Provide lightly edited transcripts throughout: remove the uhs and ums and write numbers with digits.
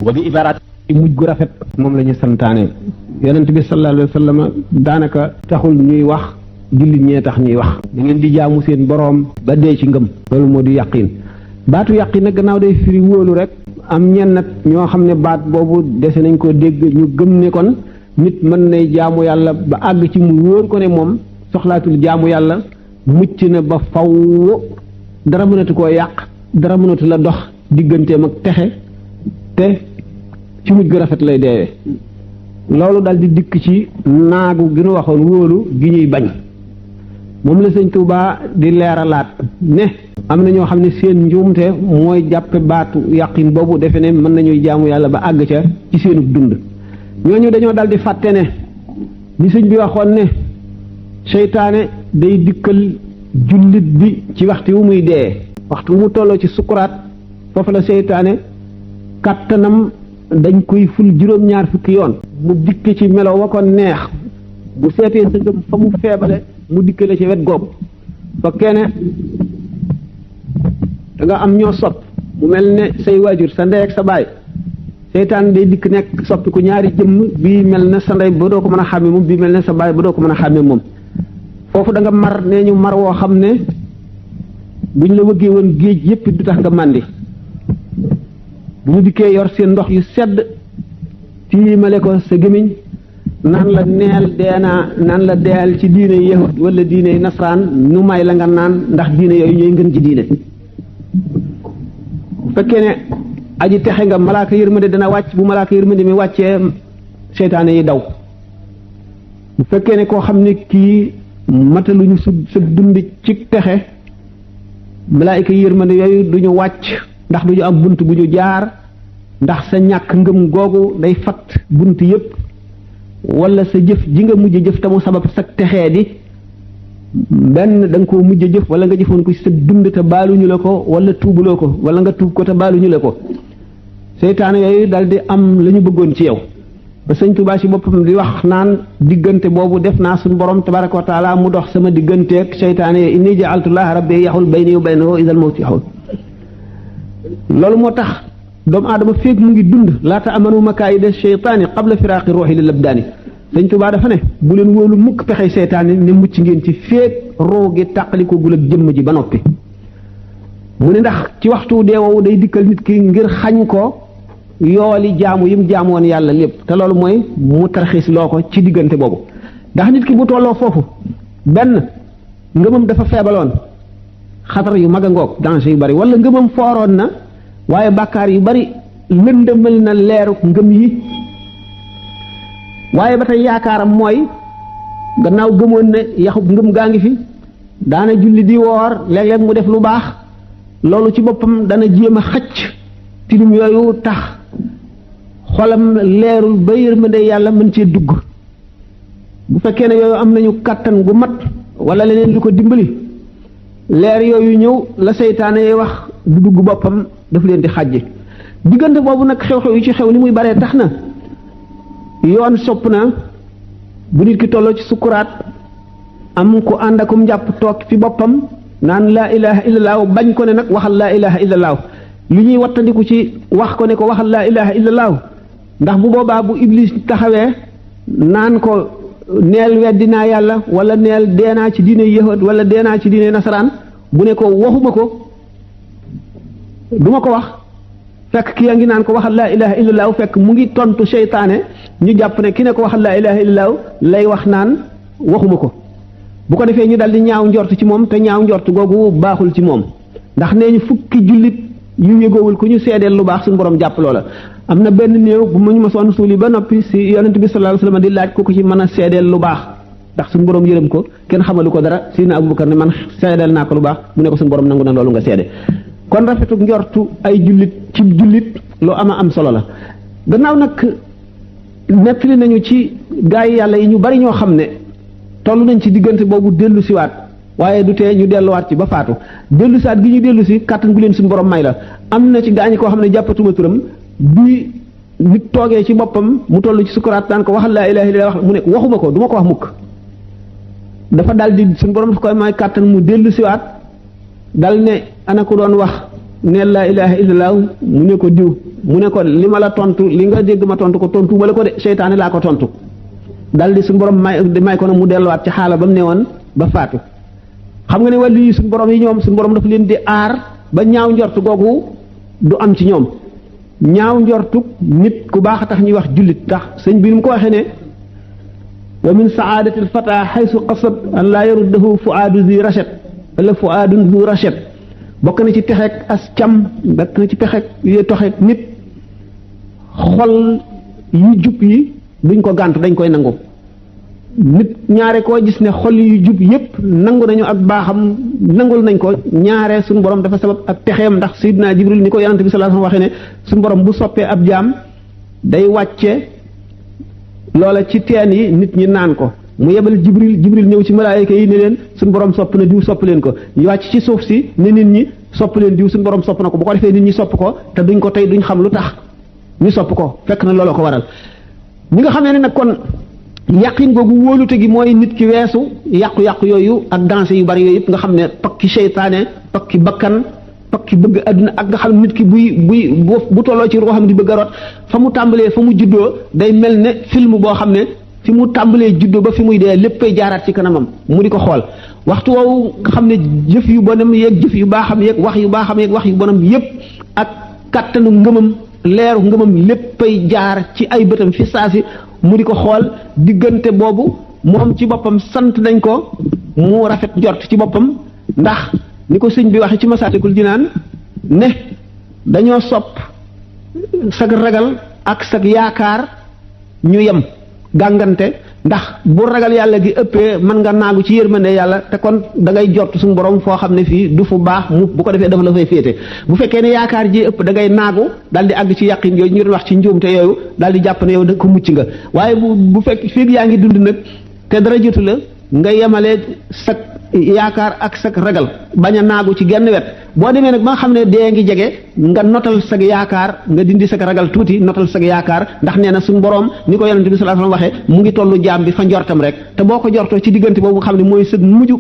wa bi ibaraat mujj gu rafet moom la ñu santaane yonent bi sallallahu alayhi wa sallam daanaka taxul ñuy wax jullit ñee tax ñuy wax da ngeen di jaamu seen boroom ba dee ci ngëm loolu moo di yàqin baatu yàqin nag gannaaw day firi wóolu rek am ñenn nag ñoo xam ne baat boobu dese nañ ko dégg ñu gëm ne kon nit mën nay jaamu yàlla ba àgg ci mu wóor ko ne moom soxlaatul jaamu yàlla mucc na ba faw dara mënatu koo yàq dara mënatu la dox digganteem ak texe te ci mujj gu rafet lay deewee loolu dal di dikk ci naagu gi nu waxoon wóolu gi ñuy bañ moom la sëñ Tuubaa di leeralaat ne am na ñoo xam ne seen njuumte mooy jàppe baatu yàqin boobu defe ne mën nañuy jaamu yàlla ba àgg ca ci seenu dund ñooñu dañoo dal di fàtte ne li sëñ bi waxoon ne seytaane day dikkal jullit bi ci waxtu wu muy dee waxtu wu mu tolloo ci sukuraat foofu la seytaane kàttanam dañ koy ful juróom-ñaar fukki yoon mu dikk ci melo wa ko neex bu seetee sa ngëm fa mu feebale mu dikk la ci wet googu fekkee ne da nga am ñoo sopp mu mel ne say waajur sa ndey ak sa baay seytaan day dikk nekk soppi ku ñaari jëmm bii mel ne sa ndey ba doo ko mën a xàmme moom bii mel ne sa baay ba doo ko mën a xàmme moom foofu da nga mar nee ñu mar woo xam ne buñ la wëggee woon géej yépp du tax nga màndi bu ñu dikkee yor seen ndox yu sedd tiimale ko sa gémmiñ naan la neel deenaa naan la deyal ci diine yahud wala diine nasaraan nu may la nga naan ndax diine yooyu ñooy ngën ci diine bu fekkee ne aji texe nga malaaka yërmande dana wàcc bu malaaka yërmande mi wàccee seytaane yi daw bu fekkee ne koo xam ne kii mataluñu sa dund ci texe malaayika yërmande yooyu duñu wàcc ndax duñu am bunt bu ñu jaar ndax sa ñàkk ngëm googu day fat bunt yépp wala sa jëf ji nga mujj jëf te mu sabab sa texee di benn da nga koo mujj jëf wala nga jëfoon ko ci sa dund te baaluñu la ko wala tuubuloo ko wala nga tuub ko te baaluñu la ko seytaane yooyu dal di am la ñu bëggoon ci yow ba sëñ Tuubaa ci boppam di wax naan diggante boobu def naa suñu borom tabaraka wa taala mu dox sama digganteeg seytaane yooyu inni ja'altullaha rabbi yaxul bayni wa baynahu idal mawti yaxul loolu moo tax doomu aadama féeg mu ngi dund laata amanu makaayida seytaani qabla firaaqi ruuxi lil abdaani sëñ Tuubaa dafa ne bu leen wóolu mukk pexey seytaane ne mucc ngeen ci féeg roo gi tàqaliko gul ak jëmm ji ba noppi mu ne ndax ci waxtu deewowu day dikkal nit ki ngir xañ ko yooli jaamu yim jaamoon yàlla lépp te loolu mooy mu tarxiis loo ko ci diggante boobu ndax nit ki bu tolloo foofu benn ngëmam dafa feebaloon xatar yu mag a ngoog danger yu bari wala ngëmam fooroon na waaye bàkkaar yu bari lëndëmal na leeru ngëm yi waaye ba tey yaakaaram mooy gannaaw gëmoon ne yaxub ngëm gaa ngi fi daana julli di woor léeg-léeg mu def lu baax loolu ci boppam dana jéem a xëcc tilim yooyu tax xolam leerul ba yërmande yàlla mën cee dugg bu fekkee ne yooyu am nañu kàttan gu mat wala leneen lu ko dimbali leer yooyu ñëw la seytaane yi wax du dugg boppam daf leen di xàjji diggante boobu nag xew-xew yi ci xew li muy baree tax na yoon sopp na bu nit ki tolloo ci sukkuraat am ku ànd akum njàpp toog fi boppam naan laa ilaha illallah bañ ko ne nag waxal laa ilaha illallah li ñuy wattandiku ci wax ko ne ko waxal laa ilaha illallah ndax bu boobaa bu iblis taxawee naan ko neel weddinaa yàlla wala neel deenaa ci diine yahud wala deenaa ci diine nasaraan bu ne ko waxuma ko duma ko wax fekk ki yaa ngi naan ko waxal laa ilaha illallah fekk mu ngi tontu seytaane ñu jàpp ne ki ne ko waxal laa ilaha illallah lay wax naan waxuma ko bu ko defee ñu dal di ñaaw njort ci moom te ñaaw njort googu baaxul ci moom ndax nee ñu fukki jullit yu yëgoowul ku ñu seedeel lu baax suñu borom jàpp loola am na benn néew bu mu ñu ma soon suuli ba noppi si yonent bi sallallahu alayhi wasallam di laaj ku ko ci mën a seedeel lu baax ndax suñu borom yërëm ko kenn xamalu ko dara Sidina Abubakar ne man seedeel naa ko lu baax mu ne ko suñu borom nangu na loolu nga seede kon rafetu njortu ay jullit ci jullit lu am solo la gannaaw nag nettali nañu ci gaa yi yàlla yi ñu bari ñoo xam ne toll nañ ci diggante boobu dellu siwaat waaye du tee ñu delluwaat ci ba faatu dellu siwaat gi ñu dellu si kàttan gu leen suñu borom may la am na ci gaañi koo xam ne jàppatuma turam bi nit toogee ci boppam mu toll ci sukuraat daan ko waxal laa ilaaha illallaah mu ne waxuma ko du ma ko wax mukk dafa dal di suñu borom dafa koy may kàttan mu dellu siwaat dal ne ana ku doon wax ne laa ilaha illallah mu ne ko diw mu ne ko li ma la tontu li nga dégg ma tontu ko tontu wala ko de seytaane laa ko tontu daal di suñu borom may ko nag mu delluwaat ci xaala ba mu ne woon ba faatu. xam nga ne wàllu yi suñu borom yi ñoom suñu borom dafa leen di aar ba ñaaw njortu googu du am ci ñoom ñaaw njortu nit ku baax a tax ñuy wax jullit tax sëñ bi nu mu ko waxee ne wa min saadatil fata xaysu qasad an laa yaruddahu fuaadu zi rachet wala fuaadun zu rachet bokk na ci texeeg as cam bokk na ci pexeeg yi toxeeg nit xol yu jub yi duñ ko gànt dañ koy nangu nit ñaare koo gis ne xol yu jub yépp nangu nañu ak baaxam nangul nañ ko ñaare suñu borom dafa sabab ak texeem ndax Seydina Jibril ni ko yonante bi sallallahu alayhi wasallam waxee ne suñu borom bu soppee ab jaam day wàcce loola ci teen yi nit ñi naan ko mu yebal Jibril ñëw ci malaayika yi ne leen suñu borom sopp na diw sopp leen ko ñu wàcc ci suuf si ne nit ñi sopp leen diw suñu borom sopp na ko bu ko defee nit ñi sopp ko te duñ ko tey duñ xam lu tax ñu sopp ko fekk na looloo ko waral ñi nga xam ne nag kon yàqin googu wóolute gi mooy nit ki weesu yàqu-yàqu yooyu ak danse yu bari yooyu yëpp nga xam ne pakki seytaane pakki bakkan pakki bëgg àdduna ak nga xam ne nit ki bu tolloo ci ruuxam di bëgg a rot fa mu tàmbalee fa mu juddoo day mel ne film boo xam ne fi mu tàmbalee juddoo ba fi muy dee léppay jaaraat ci kanamam mu di ko xool waxtu woowu nga xam ne jëf yu bonam yeeg jëf yu baaxam yeeg wax yu baaxam yeeg wax yu bonam yépp ak kattanu ngëmam leeru ngëmam léppay jaar ci ay bëtam fi saasi mu di ko xool diggante boobu moom ci boppam sant nañ ko mu rafet njort ci boppam ndax ni ko sëñ bi waxe ci Masaalikul Jinaan ne dañoo sopp sag ragal ak sag yaakaar ñu yem gàngante ndax bu ragal yàlla gi ëppee mën nga naagu ci yërmande yàlla te kon da ngay jort suñu borom foo xam ne fii du fu baax mu bu ko defee dafa la fay féete bu fekkee ne yaakaar ji ëpp da ngay naagu daal di àgg ci yàqin yooyu ñu doon wax ci njuumte yooyu daal di jàpp ne yow da ko mucc nga waaye bu fekk fii yaa ngi dund nag te dara jotu la nga yemale sa yaakaar ak sa ragal bañ a naagu ci genn wet boo demee nag ba nga xam ne dee ngi jege nga notal sag yaakaar nga dindi sag ragal tuuti notal sag yaakaar ndax nee na suñu borom ni ko yonent bi sallallahu alayhi wasallam waxee mu ngi tollu jaam bi fa njortam rek te boo ko jortoo ci diggante boobu nga xam ne mooy sëg mujj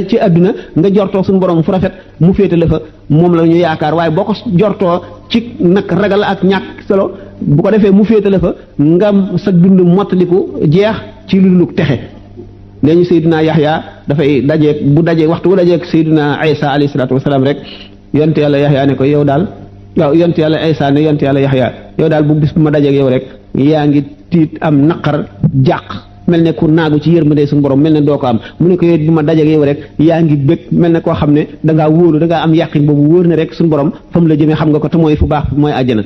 ci àdduna nga jortoo suñu borom fu rafet mu féete la fa moom la ñu yaakaar waaye boo ko jortoo ci nag ragal ak ñàkk solo bu ko defee mu féete la fa nga sa dund mottaliku jeex ci lu texe nee ñu Seydina Yaxya dafay dajeeg bu dajeeg waxtu bu dajeeg Seydina Aysa alayhi salaatu wasalaam rek yonte yàlla Yaxya ne ko yow daal waaw yonte yàlla Aysa ne yonte yàlla Yaxya yow daal bu bis bu ma dajeeg yow rek yaa ngi tiit am naqar jàq mel ne ku naagu ci yërmande suñu borom mel ne doo ko am mu ne ko yow bu ma dajeeg yow rek yaa ngi bëgg mel ne koo xam ne da ngaa wóolu da ngaa am yàqin boobu wóor ne rek suñu borom fa mu la jëmee xam nga ko te mooy fu baax mooy àjjana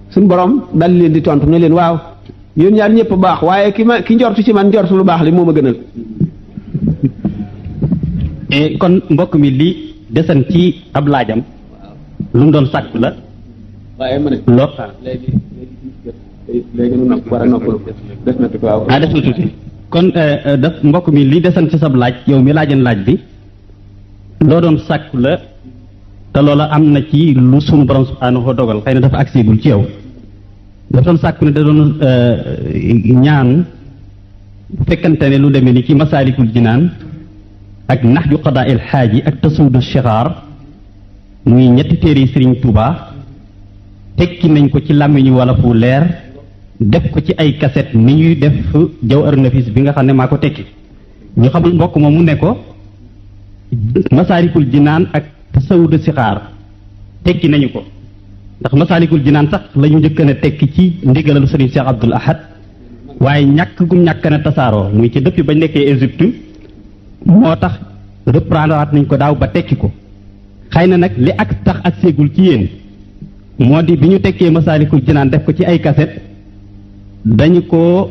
suñu borom dal leen di tontu ne leen waaw yéen ñaar ñëpp baax waaye ki njortu ci man njortu lu baax li moo ma gënal. kon mbokk mi li desan ci ab laajam lu mu doon sàkku la. waaye ma ne. léegi nu nopp war a noppalu des na tuuti waaw. des na tuuti kon daf mbokk mi li desan ci sab laaj yow mi laajan laaj bi loo doon sàkku la te loola am na ci lu sunu borom subhaanahu wa dogal xëy na dafa agsiwul ci yow. dafa doon sàkku ne da doon ñaan bu fekkante ne lu demee ni ci Masaalikul Jinaan ak Nahju Qadaa'il Haaji ak Tasawudu Shixaar muy ñetti téere yi Sëriñ Tuubaa tekki nañ ko ci làmmiñu wala fu leer def ko ci ay kaset ni ñuy def Jawharu Nafiis bi nga xam ne maa ko tekki ñu xamul mbokk moom mu ne ko Masaalikul Jinaan ak Tasawudu Shixaar tekki nañu ko ndax Masaalikul Jinaan sax la ñu njëkk a tekki ci ndigalal Sëriñ Cheikh Abdoul Ahad waaye ñàkk gum ñàkk na tasaaroo muy ci depuis bañ nekkee Égypte moo tax reprendre waat nañ ko daaw ba tekki ko xëy na nag li ak tax ak séegul ci yéen moo di bi ñu tekkee Masaalikul Jinaan def ko ci ay kaset dañu ko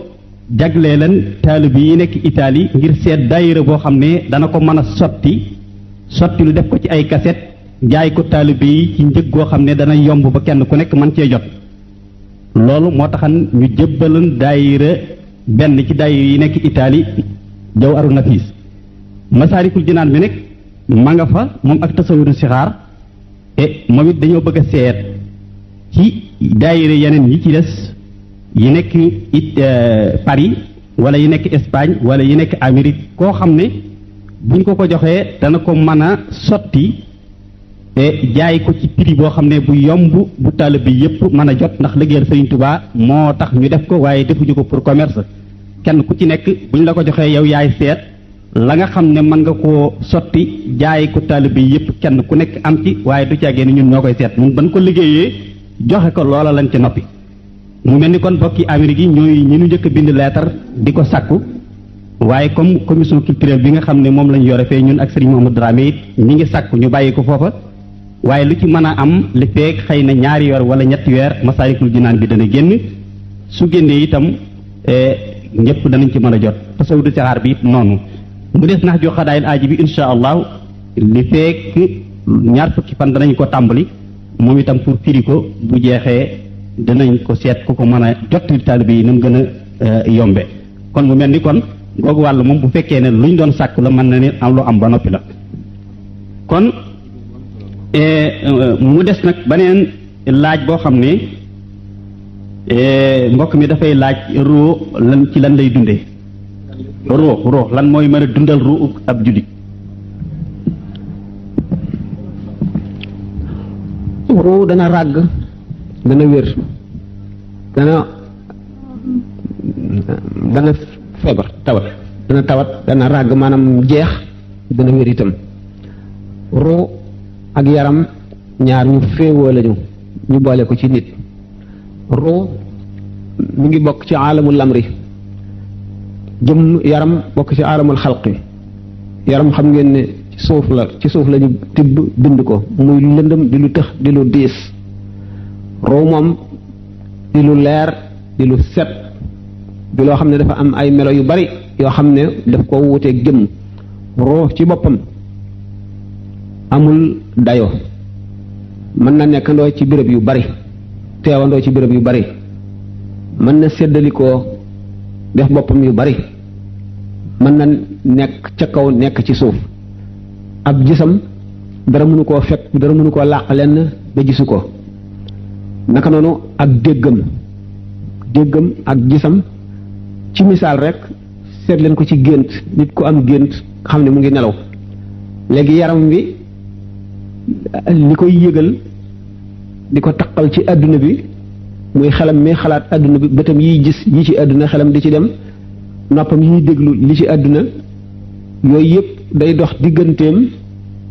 jaglee leen taalibe yi nekk Italie ngir seet daayira boo xam ne dana ko mën a sotti lu def ko ci ay kaset jaay ko taalibe yi ci njëg goo xam ne dana yomb ba kenn ku nekk mën cee jot loolu moo taxan ñu jëbbalan daayira benn ci daayira yi nekk Italie Jawharu Nafiis Masaalikul Jinaan bi nekk ma nga fa moom ak Tasawudu Sixaar moom it dañoo bëgg a seet ci daayira yeneen yi ci des yi nekk Paris wala yi nekk Espagne wala yi nekk Amérique koo xam ne buñ ko joxee dana ko mën a sotti jaay ko ci prix boo xam ne bu yomb bu taalibe bi yëpp mën a jot ndax liggéeyal Sëriñ Tuubaa moo tax ñu def ko waaye defuñu ko pour commerce kenn ku ci nekk buñ la ko joxee yow yaay seet la nga xam ne mën nga koo sotti jaay ko taalibe bi yëpp kenn ku nekk am ci waaye du caagee ni ñun ñoo koy seet ñun ban ko liggéeyee joxe ko loola lañ ci noppi. mu mel ni kon bokki Amérique yi ñooy ñi ñu njëkk a bind leetar di ko sàkku waaye comme commission culturelle bi nga xam ne moom lañ yore fee ñun ak Serigne Mamadou Dramé it ñi ngi sàkku ñu bàyyi ko foofa waaye lu ci mën a am li feek xëy na ñaari weer wala ñetti weer Masaalikul Jinaan bi dana génn su génnee itam ñëpp danañ ci mën a jot tasawudu sixaar bi it noonu mu des nax jo xadaayil aaji bi insha allahu li feek ñaar fukki fan danañ ko tàmbali moom itam pour firi ko bu jeexee danañ ko seet ku ko mën a jottali taalibe yi na mu gën a yombe kon mu mel ni kon googu wàll moom bu fekkee ne luñ doon sàkk la mën na ne am lu am ba noppi la kon mu des nag beneen laaj boo xam ne mbokk mi dafay laaj ruu lan ci lan lay dundee ruu lan mooy mën a dundal ruu ab jullit ruu dana ràgg dana wér dana feebar tawat dana ràgg maanaam jeex dana wér itam ruu ak yaram ñaar ñu féewoo lañu ñu boole ko ci nit ruu mu ngi bokk ci aalamul amri jëm yaram bokk ci aalamul xalqi yaram xam ngeen ne ci suuf la ñu tibb bind ko muy lëndëm di lu tëx di lu diis ruu moom di lu leer di lu set di loo xam ne dafa am ay melo yu bari yoo xam ne daf ko wuteeg jëmm ruu ci boppam amul dayo mën na nekkandoo ci béréb yu bari teewandoo ci béréb yu bari mën na séddalikoo def boppam yu bari mën na nekk ca kaw nekk ci suuf ab gisam dara mënu koo fekk dara mënu koo làq lenn ba gisu ko naka noonu ak déggam ak gisam ci misaal rek seet leen ko ci gént nit ku am gént xam ne mu ngi nelaw léegi yaram wi li koy yëgal di ko taqal ci àdduna bi muy xelam mi xalaat àdduna bi bëtam yiy gis yi ci àdduna xelam di ci dem noppam yiy déglu li ci àdduna yooyu yëpp day dox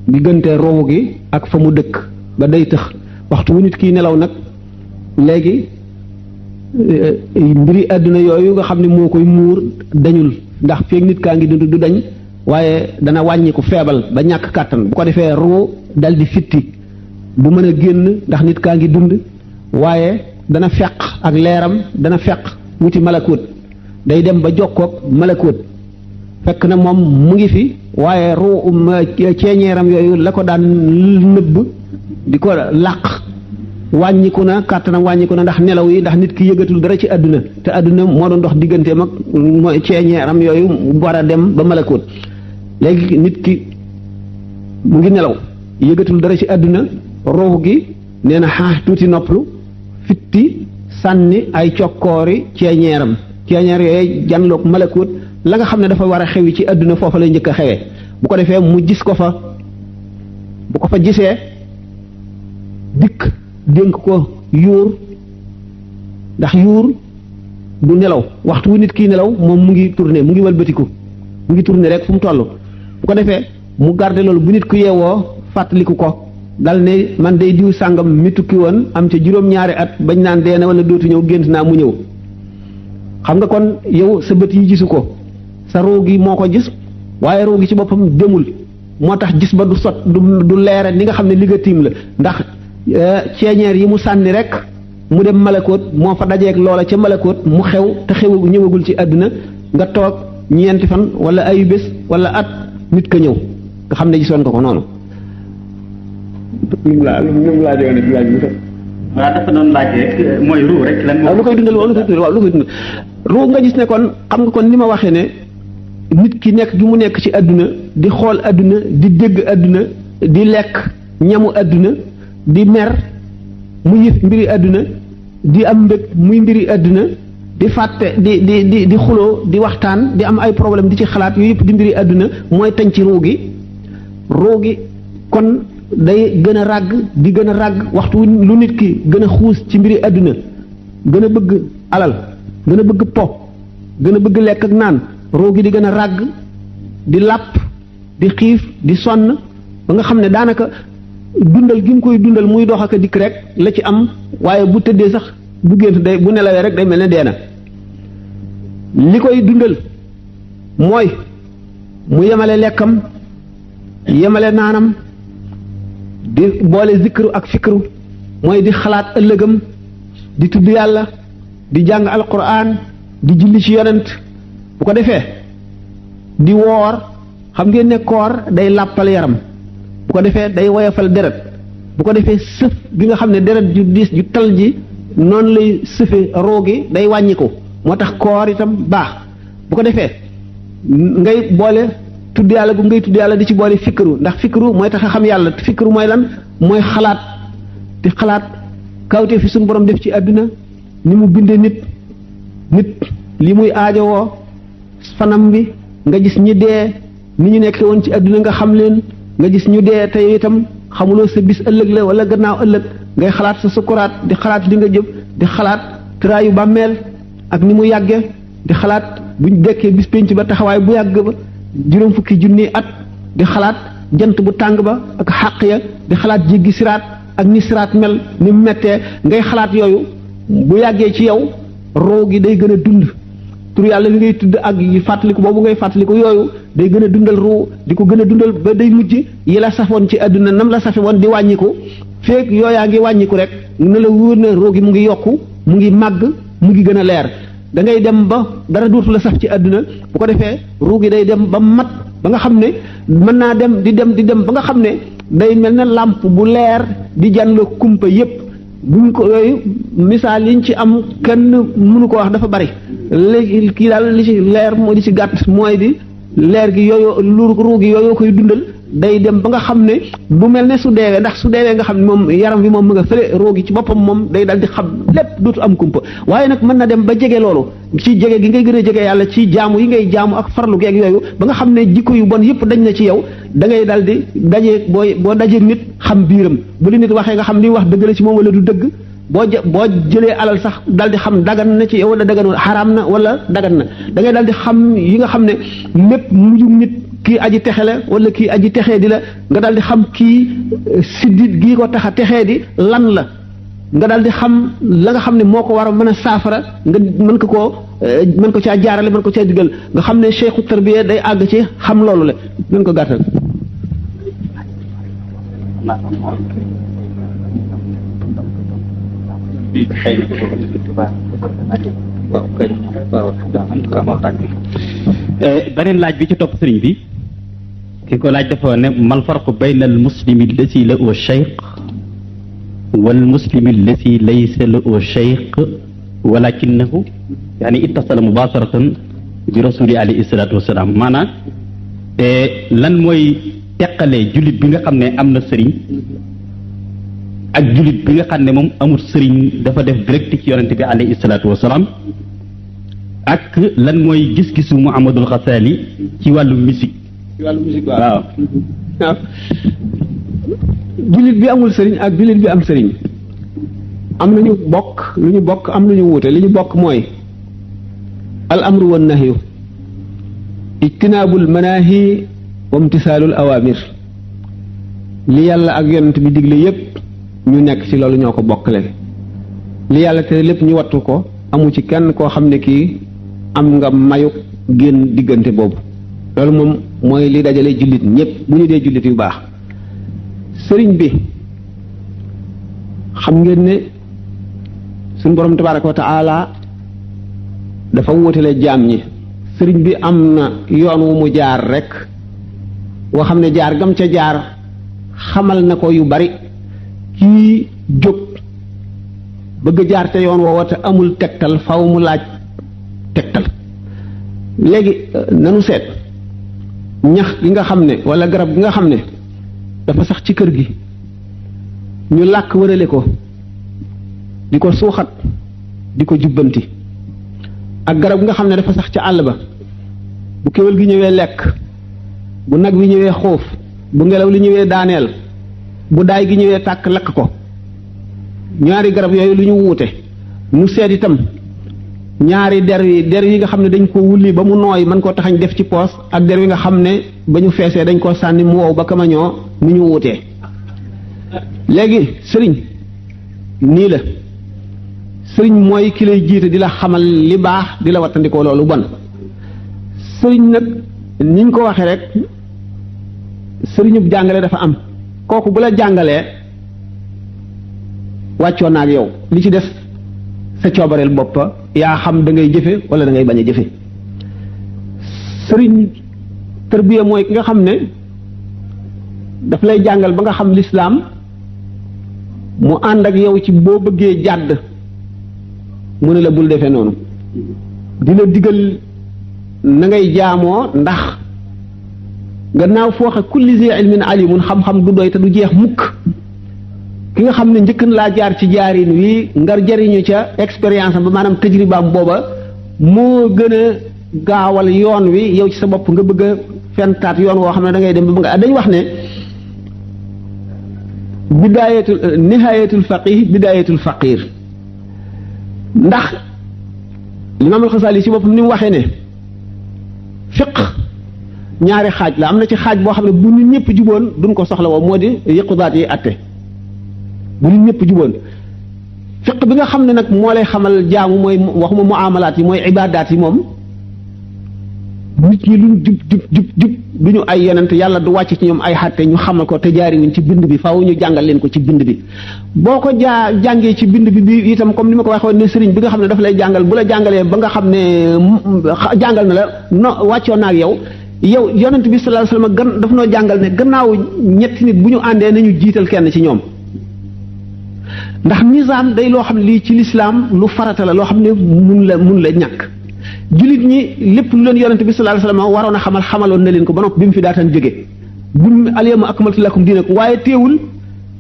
diggante roowu gi ak fa mu dëkk ba day tëx waxtu wu nit kiy nelaw nag léegi mbiri àdduna yooyu nga xam ne moo koy muur dañul ndax feeg nit kaa ngi dund du dañ waaye dana wàññiku feebal ba ñàkk kàttan bu ko defee ruu dal di fitti du mën a génn ndax nit kaa ngi dund waaye dana feq ak leeram dana feq wuti malakut day dem ba jokkoog malakut fekk na moom mu ngi fi waaye ruu ceeñeeram yooyu la ko daan nëbb di ko làq wàññiku na kàttanam wàññiku na ndax nelaw yi ndax nit ki yëgatul dara ci àdduna te àdduna moo doon dox digganteem ak mooy ceeñeeram yooyu war a dem ba malakut léegi nit ki mu ngi nelaw yëgatul dara ci àdduna ruux gi nee na xaax tuuti nopplu fitti sànni ay cokkoori ceeñeeram ceeñeer yooyu janloog malakut la nga xam ne dafa war a xewi ci àdduna foofa lay njëkk a xewee bu ko defee mu gis ko fa bu ko fa gisee dikk dénk ko yuur ndax yuur du nelaw waxtu wu nit kii nelaw moom mu ngi tourné mu ngi walbatiku mu ngi tourné rek fu mu toll bu ko defee mu garde loolu bu nit ku yeewoo fàttaliku ko dal ne man day diw sàngam mi tukki woon am ca juróom-ñaari at bañ naan dee na wala dootu ñëw gént naa mu ñëw xam nga kon yow sa bët yi gisu ko sa ruu gi moo ko gis waaye ruu gi ci boppam demul moo tax gis ba du leere ni nga xam ne li nga tiim la ndax ceeñeer yi mu sànni rek mu dem malakoot moo fa dajeeg loola ca malakoot mu xew te ñëwagul ci àdduna nga toog ñeenti fan wala ayu bés wala at nit ka ñëw nga xam ne gisoon nga ko noonu. waaw dafa doon laaj rek mooy ruu rek lan lu koy dundal waaw lu koy dundal ruu nga gis ne kon xam nga kon ni ma waxee ne nit ki nekk gi mu nekk ci àdduna di xool àdduna di dégg àdduna di lekk ñamu àdduna di mer mu yëf mbiri àdduna di am mbëg muy mbiri àdduna di fàtte di xuloo di waxtaan di am ay problème di ci xalaat yooyu yëpp di mbiri àdduna mooy tañ ci ruu gi kon day gën a ràgg di gën a ràgg waxtu lu nit ki gën a xuus ci mbiri àdduna gën a bëgg alal gën a bëgg po gën a bëgg lekk ak naan ruu gi di gën a ràgg di làpp di xiif di sonn ba nga xam ne daanaka dundal gi mu koy dundal muy dox ak a dikk rek la ci am waaye bu tëddee sax bu gént day bu nelawee rek day mel ne dee na li koy dundal mooy mu yemale lekkam yemale naanam di boole zikru ak fikru mooy di xalaat ëllëgam di tudd yàlla di jàng alquran di julli ci yonent bu ko defee di woor xam ngeen ne koor day làppal yaram bu ko defee day woyofal deret bu ko defee sëf gi nga xam ne deret ju diis ju tal ji noonu lay sëfe roo gi day wàññiku moo tax koor itam baax bu ko defee ngay boole tudd yàlla gu ngay tudd yàlla di ci boole fikru ndax fikru mooy tax a xam yàlla fikru mooy lan mooy xalaat di xalaat kawte fi suñu borom def ci àdduna ni mu bindee nit li muy aajowoo fanam bi nga gis ñi dee ni ñu nekk woon ci àdduna nga xam leen nga gis ñu dee te itam xamuloo sa bis ëllëg la wala gannaaw ëllëg ngay xalaat sa sukuraat di xalaat li nga jëf di xalaat tëraayu bàmmeel ak ni mu yàgge di xalaat buñ dekkee bis penc ba taxawaay bu yàgg ba juróom fukki junni at di xalaat jant bu tàng ba ak xàq ya di xalaat jéggi siraat ak ni siraat mel ni mu mettee ngay xalaat yooyu bu yàggee ci yow roo gi day gën a dund tur yàlla li ngay tudd ak yi fàttaliku boobu ngay fàttaliku yooyu day gën a dundal ruu di ko gën a dundal ba day mujj yi la safoon ci àdduna nam la safe woon di wàññiku feek yooyaa ngi wàññiku rek na la wóor ne ruu gi mu ngi yokku mu ngi màgg mu ngi gën a leer da ngay dem ba dara dootu la saf ci àdduna bu ko defee ruu gi day dem ba mat ba nga xam ne mën naa dem di dem ba nga xam ne day mel ne làmp bu leer di janloo kumpa yépp buñ ko yooyu misaal yiñ ci am kenn mënu ko wax dafa bari léegi kii daal li ci leer moo di ci gàtt mooy di leer gi yooyu lu ruu gi yooyu koy dundal day dem ba nga xam ne du mel ne su deewee ndax su deewee nga xam ne moom yaram bi moom mu nga fële ruu gi ci boppam moom day dal di xam lépp dootu am kumpa waaye nag mën na dem ba jege loolu ci jege gi ngay gën a jege yàlla ci jaamu yi ngay jaamu ak farlu geeg yooyu ba nga xam ne jikko yu bon yëpp dañ na ci yow da ngay dal di dajee boo dajee nit xam biiram bu li nit waxee nga xam li wax dëgg la ci moom wala du dëgg boo jëlee alal sax dal di xam dagan na ci yow wala daganul xaraam na wala dagan na da ngay dal di xam yi nga xam ne lépp mujjum nit kii aji texe la wala kii aji texee di la nga daal di xam kii siddit gii ko tax a texee di lan la nga daal di xam la nga xam ne moo ko war a mën a saafara nga mën ko caa jaarale mën ko caa digal nga xam ne cheikhu tarbiya day àgg ci xam loolu la mën ko gàttal. beneen laaj bi ci topp sëriñ bi ki ko laaj dafa ne mal farqu bayna al muslimi allati lahu shaykh wal muslimi allati laysa lahu shaykh walakinahu yani ittasala mubasharatan bi rasuli alayhi salatu wasalaam maanaam lan mooy teqalee jullit bi nga xam ne am na sëriñ ak jullit bi nga xam ne moom amul sëriñ dafa def direct ci yonente bi alayhi salatu wasalaam ak lan mooy gis-gisu Muhammadul Xasaali ci wàllu musique. ci wàllu musique waaw. jullit bi amul sëriñ ak jullit bi am sëriñ am nañu bokk lu ñu bokk am lu ñu wuute li ñu bokk mooy al amru wan nahyu ijtinaabul manaahi wa imtisaalul awaamir li yàlla ak yonent bi digle yépp ñu nekk ci loolu ñoo ko bokkale li yàlla te lépp ñu wattu ko amu ci kenn koo xam ne kii am nga mayu génn diggante boobu loolu moom mooy li dajale jullit ñëpp bu ñu dee jullit yu baax sëriñ bi xam ngeen ne suñu borom tabaaraka wa taala dafa wóotale jaam ñi sëriñ bi am na yoon wu mu jaar rek woo xam ne jaar gam ca jaar xamal na ko yu bari kii jóg bëgg jaar te yoon woowa te amul tegtal faw mu laaj tegtal léegi nanu seet ñax gi nga xam ne walla garab gi nga xam ne dafa sax ci kër gi ñu làkk wërale ko di ko suuxat di ko jubbanti ak garab gi nga xam ne dafa sax ca àll ba bu kéwél gi ñëwee lekk bu nag wi ñëwee xuuf bu ngelaw li ñëwee daaneel bu daay gi ñëwee tàkk lakk ko ñaari garab yooyu lu ñu wuute mu seet itam ñaari der yi nga xam ne dañ ko wulli ba mu nooy mën koo taxañ def ci poos ak der yi nga xam ne ba ñu feesee dañ koo sànni mu wow ba kamañoo ni ñu wuutee léegi sëriñ nii la sëriñ mooy ki lay jiite di la xamal li baax di la wattandikoo loolu bon sëriñ nag niñ ko waxee rek sëriñub jàngale dafa am kooku bu la jàngalee wàccoon na ak yow li ci des sa coobareel bopp yaa xam da ngay jëfe wala da ngay bañ a jëfe sëriñ tarbiya mooy ki nga xam ne daf lay jàngal ba nga xam lislaam mu ànd ak yow ci boo bëggee jàdd mu ne la bul defee noonu dina digal na ngay jaamoo ndax gannaaw fooxe kulli zi ilmin alimun xam-xam du doy te du jeex mukk ki nga xam ne njëkk na laa jaar ci jaarin wi ngar jariñu ca expérience am ba maanaam tajribaam booba moo gën a gaawal yoon wi yow ci sa bopp nga bëgg a fentaat yoon woo xam ne da ngay dem ba nga dañ wax ne bidaayatul nihayatul faqih bidaayatul faqir ndax Imaam al-Xasaali ci boppam ni mu waxee ne fiq ñaari xaaj la am na ci xaaj boo xam ne bu nit ñëpp juboon duñ ko soxla woo moo di yëqudaat yi atte bu nit ñëpp juboon fiq bi nga xam ne nag moo lay xamal jaamu mooy waxuma muamalaat yi mooy ibaadaat yi moom nit ñi luñ jub du ñu ay yonent yàlla du wàcc ci ñoom ay xatte ñu xamal ko te jaari wuñ ci bind bi faaw ñu jàngal leen ko ci bind bi boo ko jàngee ci bind bi itam comme ni ma ko waxoon ne sëriñ bi nga xam ne dafa lay jàngal bu la jàngalee ba nga xam ne jàngal na la no wàccoon na ak yow yonent bi sallallahu alayhi wasallam daf noo jàngal ne gannaaw ñetti nit bu ñu àndee nañu jiital kenn ci ñoom ndax nizaam day loo xam ne lii ci lislaam lu farata la loo xam ne mun la ñàkk jullit ñi lépp lu leen yonent bi sallallahu alayhi wasallam waroon a xamaloon na leen ko ba noppi bi mu fi daataan jóge bu al-yawma akmaltu lakum diinakum waaye teewul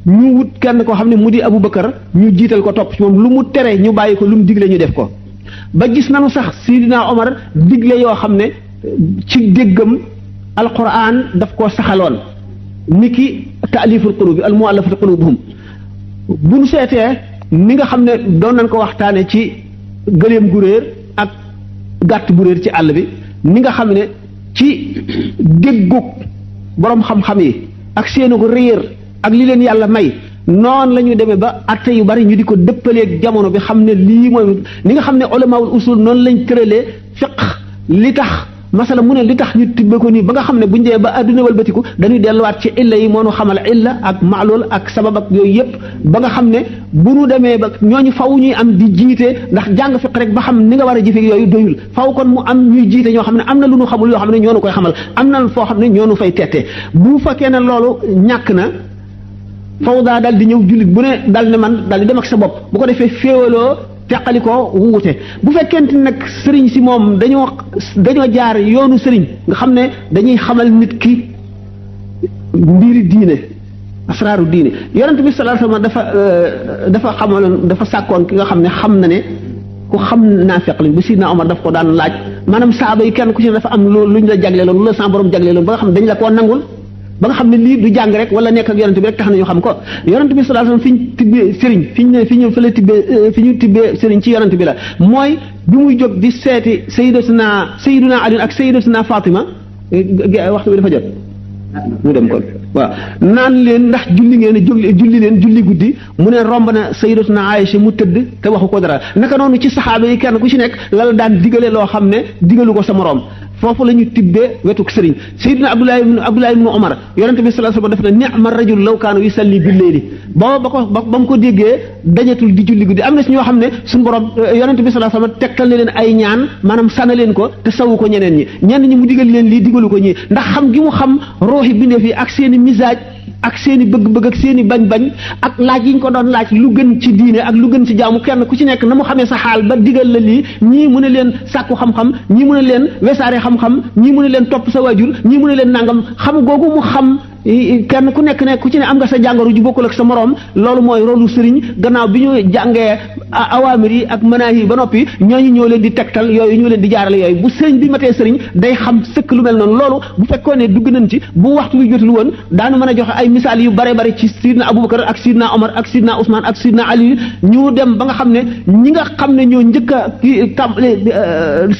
ñu wut kenn koo xam ne mu di Abu Bakar ñu jiital ko topp ci moom lu mu tere ñu bàyyi ko lu mu digle ñu def ko ba gis nañu sax Sidina Omar digle yoo xam ne ci déggam alquran daf koo saxaloon niki taaliful qulubi al muallafati qulubuhum bu ñu seetee ni nga xam ne doon nañ ko waxtaane ci gëléem gu réer ak gàtt bu réer ci àll bi ni nga xam ne ci déggug boroom xam-xam yi ak seenu ko réer ak li leen yàlla may noonu la ñu demee ba atte yu bari ñu di ko dëppaleeg jamono bi xam ne lii mooy ni nga xam ne ulamaul usul noonu lañ tëralee fiq li tax masala mu ne li tax ñu tibbe ko nii ba nga xam ne buñ dee ba adduna walbatiku dañuy delluwaat ci illa yi moo nu xamal illa ak maalool ak sabab ak yooyu yëpp ba nga xam ne bu nu demee ba ñooñu faw ñuy am di jiite ndax jàng fiq rek ba xam ni nga war a jëfe yooyu doyul faw kon mu am ñuy jiite ñoo xam ne am na lu nu xamul yoo xam ne ñoo nu koy xamal am na foo xam ne ñoo nu fay tette bu fekkee ne loolu ñàkk na faw daa dal di ñëw jullit bu ne dal ne man dal di dem ak sa bopp bu ko defee féewaloo teqali ko wuute bu fekkente nag sëriñ si moom dañoo jaar yoonu sëriñ nga xam ne dañuy xamal nit ki mbiri diine asraaru diine yonent bi sallallahu alayhi wasallam dafa xamaloon dafa sàkkoon ki nga xam ne xam na ne ku xam naafiq lañ ba Sidna Omar daf ko daan laaj maanaam saaba yi kenn ku ci ne dafa am lu ñu la jagleeloon lu la sa borom jagleeloon ba nga xam ne dañ la koo nangul ba nga xam ne lii du jàng rek wala nekk ak yonent bi rek tax na ñu xam ko yonent bi sallallahu alayhi wasallam fi ñu tibbee sëriñ fi ñu tibbee sëriñ ci yonent bi la mooy bi muy jóg di seeti sayyiduna Ali ak sayyidatuna Fatima waxtu bi dafa jot mu dem kon waaw naan leen ndax julli ngeen julli leen julli guddi mu ne romb na sayyidatuna Aïcha mu tëdd te waxu ko dara naka noonu ci saxaaba yi kenn ku ci nekk la la daan digale loo xam ne digalu ko sa moroom foofu la ñu tibbee wetuk sëriñ Seydina Abdullah ibn Umar yonente bi sallallahu alayhi wasallam def na ni'ma rajul law kaana yusalli bil layli ba mu ko déggee dañatul di julli guddi am na si ñoo xam ne suñu borom yonente bi sallallahu alayhi wasallam tegtal na leen ay ñaan maanaam sana leen ko te sawu ko ñeneen ñi mu digal leen lii digalu ko ñi ndax xam gi mu xam rooxi bindee fii ak seeni misaaj ak seeni bëgg-bëgg ak seeni bañ-bañ ak laaj yi ñu ko doon laaj lu gën ci diine ak lu gën ci jaamu kenn ku ci nekk na mu xamee sa xaal ba digal la lii ñii mu ne leen sàkku xam-xam ñii mu ne leen wesaare xam-xam ñii mu ne leen topp sa waajur ñii mu ne leen nangam xam googu mu xam kenn ku nekk ne ku ci ne am nga sa jàngoro ju bokkul ak sa moroom loolu mooy rolu sëriñ gannaaw bi ñu jàngee awaamir yi ak manaahi yi ba noppi ñooñu ñoo leen di tegtal yooyu ñoo leen di jaarale yooyu bu sëriñ bi matee sëriñ day xam sëkk lu mel noonu loolu bu fekkoon ne dugg nañ ci bu waxtu wi jotul woon daanu mën a joxe ay misaal yu bare bare ci sidna Abubakar ak sidna Omar ak sidna Ousmane ak sidna Ali ñu dem ba nga xam ne ñi nga xam ne ñoo njëkk a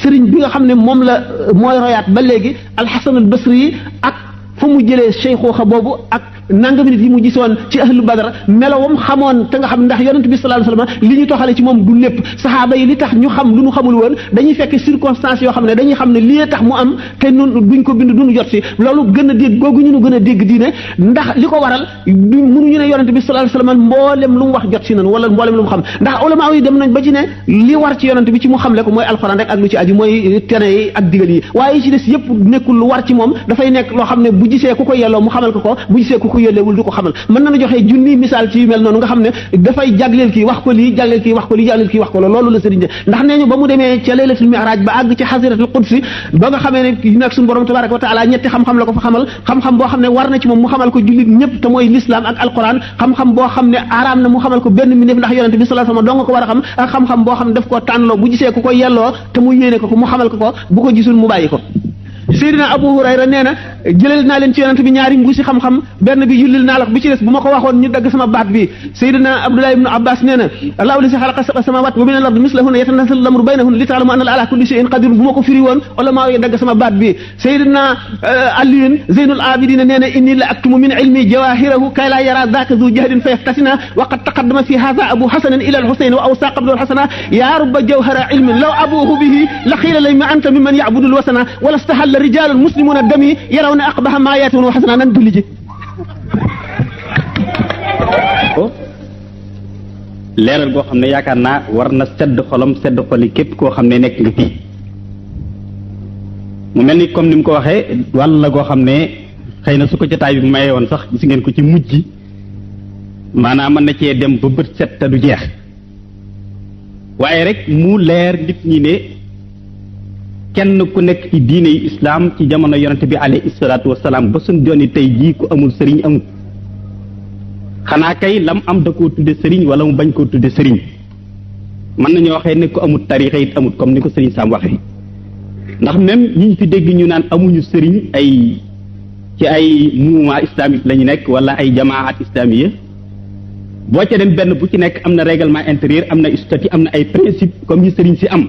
sëriñ bi nga xam ne moom la mooy royaat ba léegi Alxasan al Basri yi ak fu mu jëlee cheikhuxa boobu ak nangami nit yi mu gisoon ci ahlu badar melowam xamoon te nga xam ndax yonent bi sallallahu alayhi wasallam li ñu toxale ci moom du lépp saxaaba yi li tax ñu xam lu ñu xamul woon dañuy fekk circonstances yoo xam ne dañuy xam ne lii tax mu am te nun duñ ko bind duñu jot si loolu gën a dégg googu ñu gën a dégg diine ndax li ko waral du mënuñu ne yonent bi sallallahu alayhi wasallam mboolem lu mu wax jot si nan wala mboolem lu mu xam ndax ulama yi dem nañ ba ci ne li war ci yonent bi ci mu xamle ko mooy alxuraan rek ak lu ci aju mooy tere yi ak digal yi waaye ci des yëpp nekkul lu war ci moom dafay nekk loo xam ne bu gisee ku ko yelloo mu xamal ko bu gisee ku ko yelleewul du ko xamal mën nañu joxe junni misaal ci yu mel noonu nga xam ne dafay jagleel kii wax ko lii jagleel kii wax ko lii jagleel kii wax ko loolu la sëriñ de ndax nee ñu ba mu demee ca laylatul mi'raj ba àgg ci xasiratul qudsi ba nga xamee ne nag suñu borom tabaraka wa taala ñetti xam-xam la ko fa xamal xam-xam boo xam ne war na ci moom mu xamal ko jullit ñëpp te mooy l'islam ak alquran xam-xam boo xam ne araam na mu xamal ko benn mbindeef ndax yonente bi sallallahu alayhi wasallam doo nga ko war a xam ak xam-xam boo xam ne daf koo tànnloo bu gisee ku ko yelloo te mu yéene ko mu xamal ko bu ko gisul mu bàyyi ko Seydina Abu Hurayra nee na jëlal naa leen ci yonent bi ñaari mbuusi xam-xam benn bi yullil naa la ko bi ci des bu ma ko waxoon ñu dagg sama baat bi Seydina Abdullah ibn Abbas nee na Allahu lazi xalaqa sab'a samawati wa min al-ardi mislahunna yatanazzalu al-amru baynahunna li ta'lamu anna ala kulli shay'in qadir bu ma ko firi woon wala maa ngi dagg sama baat bi Seydina Ali Zeynul Abidin nee na inni la aktumu min ilmi jawahirahu kay la yara dhaka dhu jahdin fa yaftatina wa qad taqaddama fi hadha Abu Hasan ila al-Husayn wa awsa qabla al-Hasana ya rubba jawhara ilmin law abuhu bihi la qila lima anta mimman ya'budu al-wasana wa lastahalla rijal muslimuna dami yarawna aqbaha ma yatun wa hasana nan dulli ji leeral goo xam ne yaakaar naa war na sedd xolam sedd xoli képp koo xam ne nekk nga fii mu mel ni comme ni mu ko waxee wàll la goo xam ne xëy na su ko jotaay bi maye woon sax gis ngeen ko ci mujj maanaam mën na cee dem ba bët set te du jeex waaye rek mu leer nit ñi ne kenn ku nekk ci diine yi islaam ci jamono yonente bi alayhi salaatu wasalaam ba suñ dooni tey jii ku amul sëriñ amul xanaa kay lam am da koo tudde sëriñ wala mu bañ koo tudde sëriñ mën nañoo waxee ne ko amul tarixa it amul comme ni ko sëriñ Sam waxee ndax même ñi ñu fi dégg ñu naan amuñu sëriñ ay ci ay mouvement islamique la ñu nekk wala ay jamaat islamiya boo ca dem benn bu ci nekk am na règlement intérieur am na statut am na ay principe comme yi sëriñ si am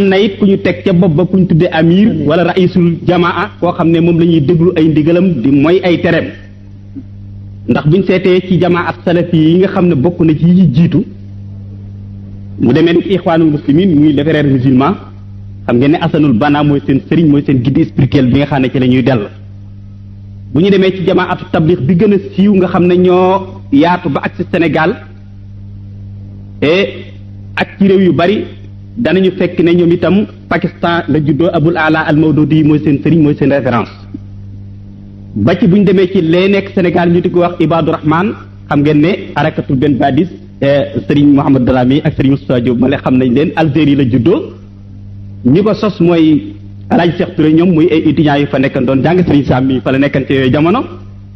na it ku ñu teg ca bopp ba ku ñu tuddee amir wala raisul jamaa koo xam ne moom la ñuy déglu ay ndigalam di mooy ay tereem ndax buñ seetee ci jamaa ak salafi yi nga xam ne bokk na ci yi jiitu mu demee ni ixwaanul muslimin muy les frères musulmans xam ngeen ne asanul bana mooy seen sëriñ mooy seen guide spirituel bi nga xam ne ci la ñuy dell bu ñu demee ci jamaa atu tabliq bi gën a siiw nga xam ne ñoo yaatu ba ak ci Sénégal ak ci réew yu bari danañu fekk ne ñoom itam Pakistan la juddoo Abul Ala al Mawdudi mooy seen sëriñ mooy seen référence ba ci bu ñu demee ci lee nekk Sénégal ñu di ko wax Ibadu Rahman xam ngeen ne arakatul benn badis sëriñ Mouhamad Dramé ak sëriñ Moustapha Diop ma xam nañ leen Algérie la juddoo ñi ko sos mooy Alaaji Cheikh Touré ñoom muy ay étudiants yu fa nekkan doon jàng sëriñ Sam mi fa la nekkan ci yooyu jamono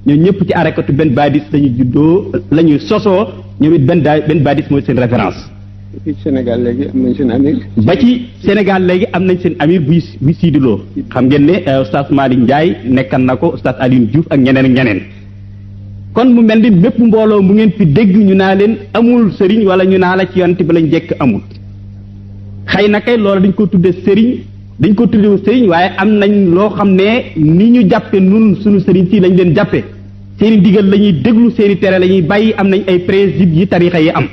ñoom ñëpp ci arakatu benn badis lañu juddoo la ñu sosoo ñoom it benn badis mooy seen référence. ci Sénégal léegi am nañ seen amir. ba ci Sénégal léegi am nañ seen amir buy siidiloo xam ngeen ne oustaz Malick Ndiaye nekkan na ko oustaz Alioune Diouf ak ñeneen ak ñeneen kon mu mel ni mépp mbooloo mu ngeen fi dégg ñu naa leen amul sëriñ wala ñu naa la ci yonent bi lañ jekk amul xëy na kay loolu dañ ko tudde sëriñ dañ ko tudde sëriñ waaye am nañ loo xam ne ni ñu jàppe nun suñu sëriñ si lañ leen jàppe seeni digal la ñuy déglu seeni tere la ñuy bàyyi am nañ ay principe yi tarixa yi am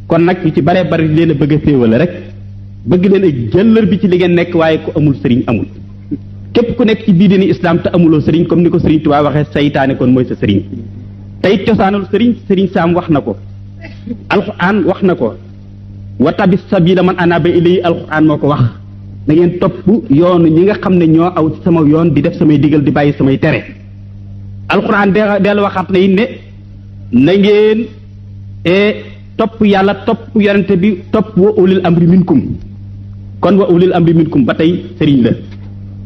kon nag ñu ci bare bari leen a bëgg a féewale rek bëgg leen a jëllër bi ci li ngeen nekk waaye ku amul sëriñ amul képp ku nekk ci biir diine islam te amuloo sëriñ comme ni ko sëriñ Tuubaa waxee saytaane kon mooy sa sëriñ tey cosaanul sëriñ Sam wax na ko alxuraan wax na ko wa tabi sabila man anaba ilayhi alxuraan moo ko wax da ngeen topp yoonu ñi nga xam ne ñoo aw ci sama yoon di def samay digal di bàyyi samay tere alxuraan dellu waxaat na it ne na ngeen topp yàlla topp yonente bi topp wa ulil amri minkum kon wa ulil amri minkum ba tey sëriñ la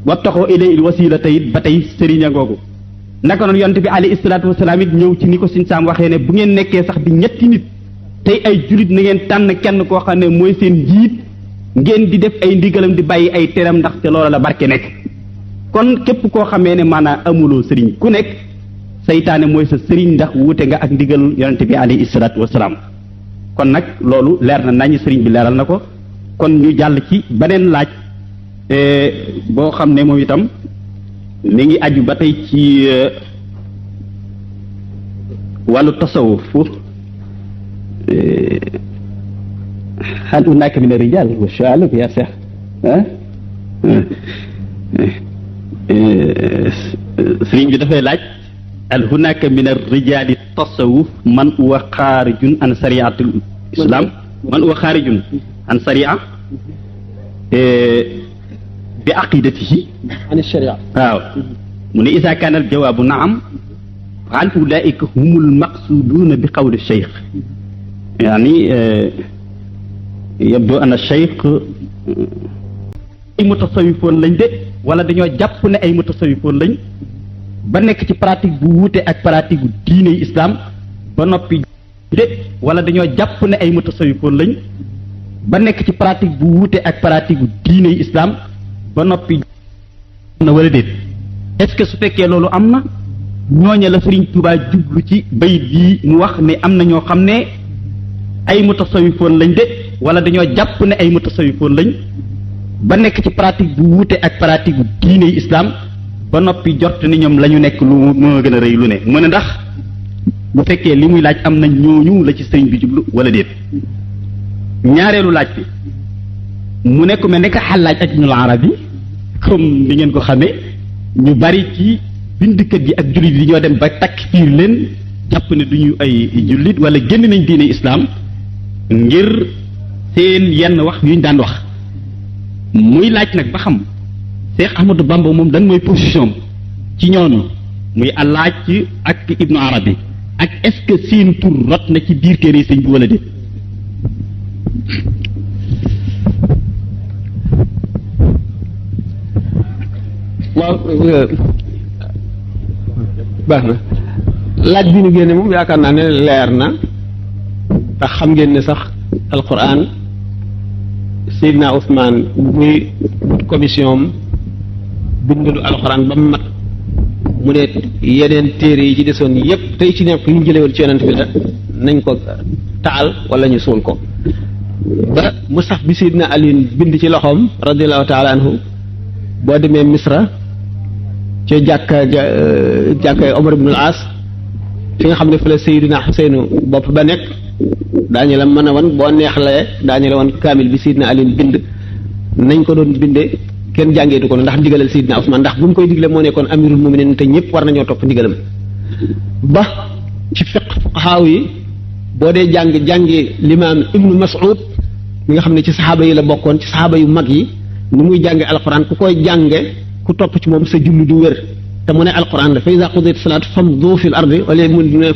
wa taxoo ilayhi wasila tey ba tey sëriñ a ngoogu naka noonu yonent bi alayhi salaatu wasalaam it ñëw ci ni ko Sëñ Saam waxee ne bu ngeen nekkee sax di ñetti nit tey ay julit na ngeen tànn kenn koo xam ne mooy seen njiit ngeen di def ay ndigalam di bàyyi ay teram ndax te loola la barke nekk. kon képp koo xamee ne maanaam amuloo sëriñ ku nekk saytaane mooy sa sëriñ ndax wuute nga ak ndigal yonent bi alayhi salaatu wasalaam kon nag loolu leer na nañu sëriñ bi leeral na ko. kon ñu jàll ci beneen laaj boo xam ne moom itam mi ngi aju ba tey ci wàllu tasawuf hal hunaka min ar-rijal wa sha'aluk ya cheikh sëriñ bi dafay laaj hal hunaka min ar-rijal tasawuf man huwa xaarijun an sariatul islam man huwa xaarijun an sariya bi aqidatihi an sharia waaw mu ne isa kaana al jawaabu naam fa hal ulaika humul maqsuduuna bi qawli cheikh yaani yabdu an cheikh ay mutasawifoon lañ de wala dañoo jàpp ne ay mutasawifoon lañ ba nekk ci pratique bu wuute ak pratique bu diine islam ba noppi de wala dañoo jàpp ne ay mutasawifoon lañ ba nekk ci pratique bu wuute ak pratique bu diine islam ba noppi na wala déet est-ce que su fekkee loolu am na ñooña la Sëriñ Tuubaa jublu ci bayit bii mu wax ne am na ñoo xam ne ay mutasawifoon lañ de wala dañoo jàpp ne ay mutasawifoon lañ ba nekk ci pratique bu wuute ak pratique bu diine islam ba noppi jot ni ñoom la ñu nekk lu moo gën a rëy lu ne mu ne ndax bu fekkee li muy laaj am na ñooñu la ci sëriñ bi jublu wala déet. ñaareelu laaj bi mu nekk mel ne que Xallaaj ak Ibnul Arabi comme ni ngeen ko xamee ñu bari ci bindkat yi ak jullit yi ñoo dem ba takfiir leen jàpp ne du ñu ay jullit wala génn nañ diine islam ngir seen yenn wax yuñ daan wax muy laaj nag ba xam Cheikh Ahmadou Bamba moom lan mooy position ci ñooñu muy Allaaj ak Ibnu Arabi ak est-ce que seen tur rot na ci biir téere sëñ bi wala déet. waaw baax na laaj bi ñu génne moom yaakaar naa ne leer na ndax xam ngeen ne sax alquran Seydina Ousmane muy commission am bindalu alquran ba mu mat mu ne yeneen téere yi ci desoon yépp tey ci nekk yu ñu jëlee woon ci yonent bi la nañ ko taal wala ñu suul ko ba musaf bi Seydina Aliin bind ci loxoom radiallahu taala anhu boo demee Misra ca jàkka Omar ibn al-As fi nga xam ne fa la Seydina Xuseynu bopp ba nekk daañu la mën a wan boo neexlee daañu la wan kaamil bi Seydina Aliin bind nañ ko doon bindee kenn jàngeetu ko ndax ndigalal Seydina Usmaan ndax bu mu koy digle moo nekkoon amirul muminin te ñëpp war nañoo topp ndigalam ba ci fuqahaa yi boo dee jàngi limaam Ibnu Mas'ud mi nga xam ne ci saxaaba yi la bokkoon ci saxaaba yu mag yi ni muy jànge alquran ku koy jànge ku topp ci moom sa julli du wér te mu ne alquran la fa iza qudiyat salaatu famdu fil ardi wala mu ne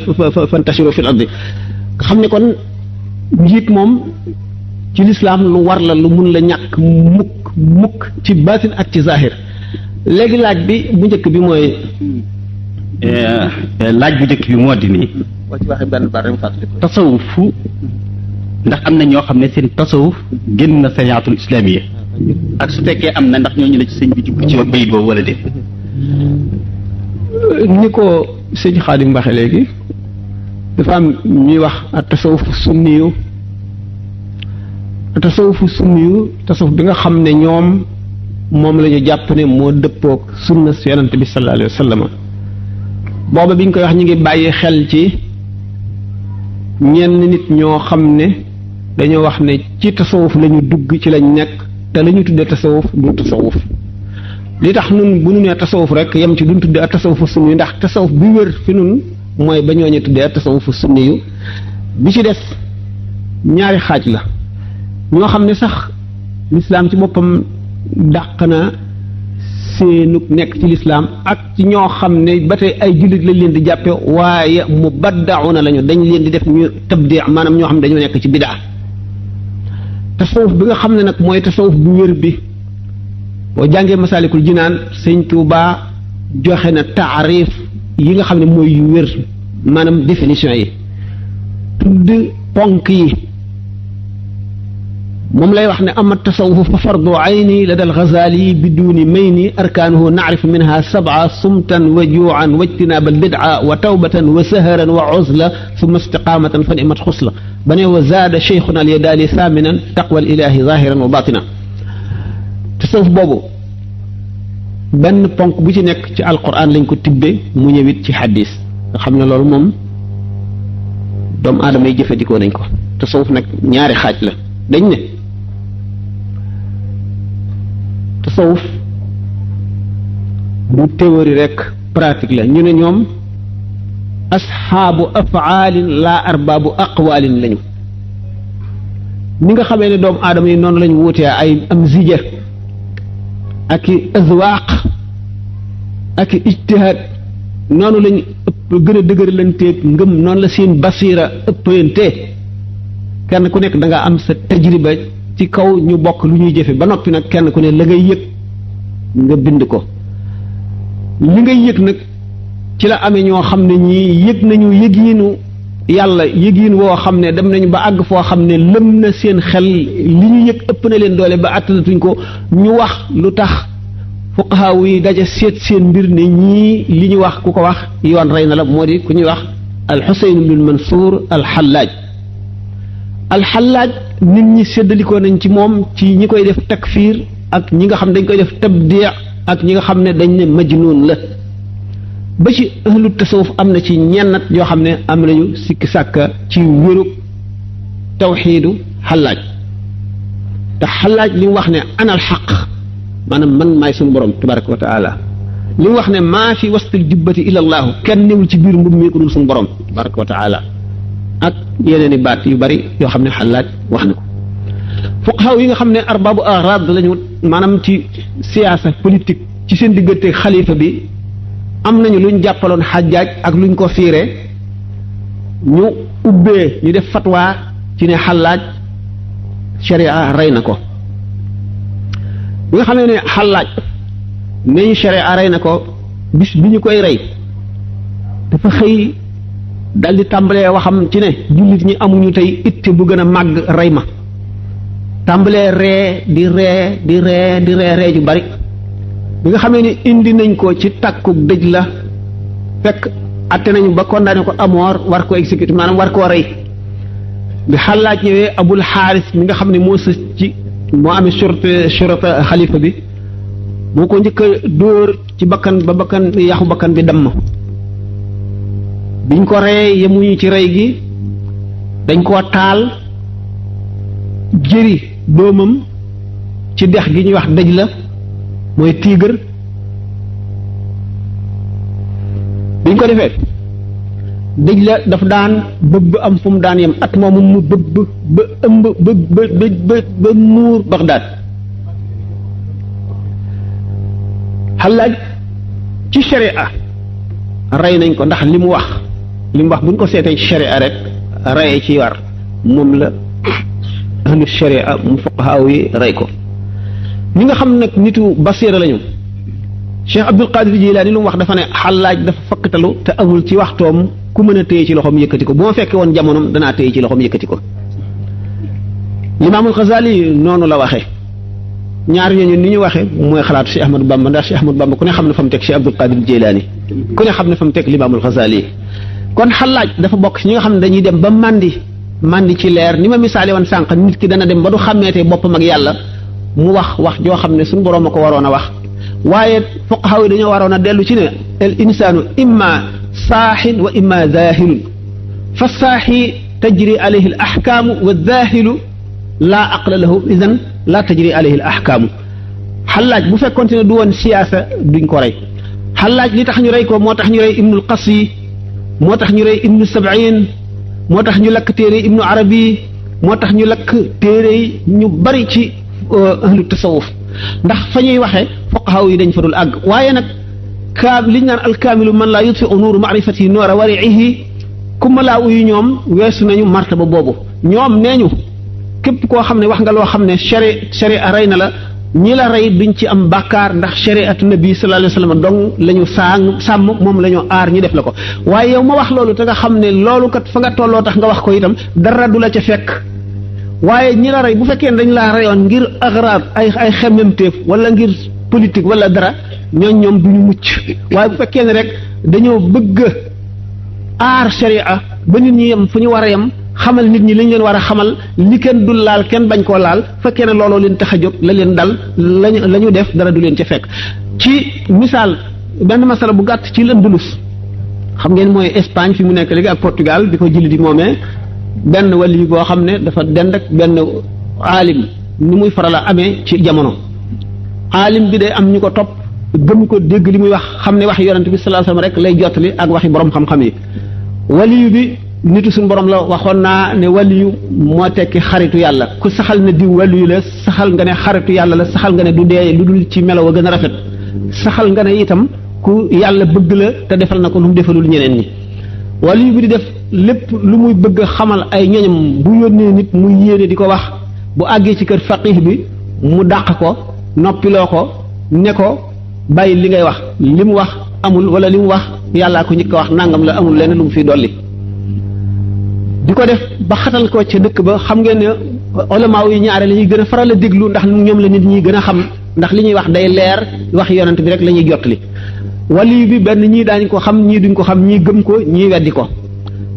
fantashiru fil ardi nga xam ne kon njiit moom ci lislaam lu war la lu mun la ñàkk mukk ci baatin ak ci zahir léegi laaj bi bu njëkk bi mooy laaj bu njëkk bi moo di nii boo ci waxee benn baat rek fàttali ko tasawufu ndax am na ñoo xam ne seen tasawuf génn na sariyatul islaamiya ak su fekkee am na ndax ñooñu la ci sëñ bi jublu ci bayit boobu wala déet. ni ko sëñ Xaadim waxe léegi dafa am ñuy wax a tasawufu sunniyu tasawuf bi nga xam ne ñoom moom la ñu jàpp ne moo dëppook sunna si yonante bi sallallahu alayhi wa sallam booba bi ñu koy wax ñu ngi bàyyi xel ci ñenn nit ñoo xam ne dañoo wax ne ci tasawuf la ñu dugg ci lañ nekk te la ñu tuddee tasawuf du tasawuf li tax nun bu ñu nee tasawuf rek yem ci duñ tuddee ak tasawufu sunni yu ndax tasawuf bi wér fi nun mooy ba ñooñu tuddee ak tasawufu sunni yu bi ci des ñaari xaaj la ñoo xam ne sax lislaam ci boppam dàq na seenug nekk ci lislaam ak ci ñoo xam ne ba tey ay jullit lañ leen di jàppe waaye mu baddauna lañu dañ leen di def ñu tabdi maanaam ñoo xam ne dañoo nekk ci bidaa tasawuf bi nga xam ne nag mooy tasawuf bu wér bi boo jàngee masaalikul jinaan sëñ Tuubaa joxe na taarif yi nga xam ne mooy yu wér maanaam définition yi tudd ponk yi moom lay wax ne ama tasawuf fa fardu ayni lada al-Ghazali biduni mayni arkaanuhu nacrifu minha sab'a sumtan wa juucan wa ijtinaaba al-bidca wa tawbatan wa saharan wa uzla summa istiqaamatan fa ni'mat xusla ba ne wa zaada cheikhuna al-Yadaali saaminan taqwa al-ilaahi zaahiran wa baatinan tasawuf boobu benn ponk bu ci nekk ci alquran lañ ko tibbee mu ñëwit ci xadis nga xam ne loolu moom doomu aadama yi jëfandikoo nañ ko tasawuf nag ñaari xaaj la dañ ne tasawuf bu théorie rek pratique la ñu ne ñoom asxaabu afaalin laa arbaabu aqwaalin lañu ni nga xamee ne doomu aadama yi noonu lañu wutee ay am zija ak i azwaaq ak i ijtihaad noonu lañu ëpp gën a dëgërlanteeg ngëm noonu la seen basiira ëppayantee kenn ku nekk da nga am sa tajriba ci kaw ñu bokk lu ñuy jëfe ba noppi nag kenn ku ne la ngay yëg nga bind ko li ngay yëg nag ci la amee ñoo xam ne ñii yëg nañu yëgiinu yàlla yëgiin woo xam ne dem nañu ba àgg foo xam ne lëm na seen xel li ñu yëg ëpp na leen doole ba àttanatuñ ko ñu wax lu tax fuqahaa yi daja seet seen mbir ne ñii li ñu wax ku ko wax yoon rey na la moo di ku ñuy wax al-Husayn bin Mansour al-Hallaaj al-Hallaaj nit ñi séddalikoo nañ ci moom ci ñi koy def takfiir ak ñi nga xam ne dañ koy def tabdii ak ñi nga xam ne dañ ne majnuun la ba ci ahlu tasawuf am na ci ñennat yoo xam ne am nañu sikki sàkka ci wérug tawxiidu Hallaaj te Hallaaj li mu wax ne anal xaq maanaam man maay suñu borom tabaraka wa taala li mu wax ne maa fi wastil jubbati illa allaahu kenn newul ci biir mbub mi ko dul suñu borom tabaraka wa taala ak yeneen i baat yu bari yoo xam ne Hallaaj wax na ko fuqahaa yi nga xam ne arbaabu araad lañu maanaam ci siyaasa politique ci seen diggante xalifa bi am nañu luñ jàppaloon Xajjaaj ak luñ ko fiire ñu ubbee ñu def fatwa ci ne Hallaaj sharia rey na ko bi nga xam ne Hallaaj ne ñu sharia rey na ko bis bi ñu koy rey dafa xëy dal di tàmbalee waxam ci ne jullit ñi amuñu tey itte bu gën a màgg rey ma tàmbalee ree di ree ju bari bi nga xamee ni indi nañ ko ci tàkkuk dëj la fekk atte nañu ba condamné ko amoor war ko exécuter maanaam war koo rey bi Hallaaj ñëwee Abul Xaaris mi nga xam ne moo sës ci moo amee surata xalifa bi moo ko njëkk a dóor ci bakkan ba bakkan yaxu bakkan bi damm biñ ko rey yemuñu ci rey gi dañ koo taal jëri doomam ci dex gi ñuy wax dëj la mooy Tigre biñ ko defee dëj la daf daan bëbb am fu mu daan yem at moomu mu bëbb ba ëmb ba muur Bagdad Hallaaj ci sharia rey nañ ko ndax li mu wax buñ ko seetee ci sharia rek rey ci war moom la ahlu sharia mu fuqahaa yi rey ko ñi nga xam nag nitu basiira lañu Cheikh Abdul Qadir Jilaani lu mu wax dafa ne Hallaaj dafa fakkatalu te amul ci waxtoom ku mën a téye ci loxoom yëkkati ko bu ma fekkee woon jamonoom danaa téye ci loxoom yëkkati ko Limaamul Xasaali noonu la waxee ñaar ñooñu ni ñu waxee mooy xalaatu Cheikh Ahmadou Bamba ndax Cheikh Ahmadou Bamba ku ne xam ne fa mu teg Cheikh Abdul Qadir Jilaani ku ne xam ne fa mu teg Limaamul Xasaali kon Hallaaj dafa bokk ci ñi nga xam ne dañuy dem ba màndi ci leer ni ma misaale woon sànq nit ki dana dem ba du xàmmeetee boppam ak yàlla mu wax joo xam ne suñu boroom a ko waroon a wax waaye fuqahaa yi dañoo waroon a dellu ci ne al insaanu imma saaxin wa imma zaahilun fa saaxi tajri alayhi al ahkaamu wa zaahilu laa aqla lahu idan laa tajri alayhi al ahkaamu Hallaaj bu fekkoonte ne du woon siyaasa duñ ko rey Hallaaj li tax ñu rey ko moo tax ñu rey ibnul Qasi moo tax ñu rey ibnu Sab'in moo tax ñu lakk téere ibnu Arabi moo tax ñu lakk téere ñu bari ci ahlu tasawuf ndax fa ñuy waxee fuqahaa yi dañ fa dul àgg waaye nag liñ naan alkaamilu man laa yutfi nuuru maarifati noora wariihi kummalaa uyu ñoom weesu nañu martaba boobu ñoom nee ñu képp koo xam ne wax nga loo xam ne sharia rey na la ñi la rey duñ ci am bàkkaar ndax shariatu nabi sallallahu alayhi wasallam dong la ñu sàmm moom la ñu aar ñu def la ko waaye yow ma wax loolu te nga xam ne loolu kat fa nga tolloo tax nga wax ko itam dara du la ca fekk waaye ñi la rey bu fekkee ne dañ laa reyoon ngir agraad ay xemmemteef wala ngir politique wala dara ñoom duñu mucc waaye bu fekkee ne rek dañoo bëgg aar sharia ba nit ñi yem fu ñu war a yem xamal nit ñi li ñu leen war a xamal li kenn dul laal kenn bañ koo laal fekkee ne looloo leen tax a jóg la leen dal la ñu def dara du leen ca fekk ci misaal benn masala bu gàtt ci l'Andalus xam ngeen mooy Espagne fi mu nekk léegi ak Portugal bi ko julli di moomee benn wali boo xam ne dafa dend ak benn aalim ni muy faral a amee ci jamono aalim bi day am ñu ko topp gëm ko dégg li muy wax xam ne waxi yonent bi sallallahu alayhi wasallam rek lay jottali ak waxi borom xam-xam yi waliyu bi nitu suñu borom la waxoon naa ne waliyu moo tekki xaritu yàlla ku saxal ne diw waliyu la saxal nga ne xaritu yàlla la saxal nga ne du dee lu dul ci melo wa gën a rafet saxal nga ne itam ku yàlla bëgg la te defal na ko lu mu defalul ñeneen ñi waliyu bi di def lépp lu muy bëgg xamal ay ñoñam bu yónnee nit muy yéene di ko wax bu àggee ci kër faqih bi mu dàq ko noppiloo ko ne ko bàyyi li ngay wax li mu wax amul wala li mu wax yàllaa ko njëkk a wax nangam la amul lenn lu mu fiy dolli di ko def ba xatal ko ca dëkk ba xam ngeen ne ulama yi ñaare la ñuy gën a faral a déglu ndax ñoom la nit ñi gën a xam ndax li ñuy wax day leer wax yonent bi rek la ñuy jottali wali bi benn ñii daañu ko xam ñii duñ ko xam ñii gëm ko ñii weddi ko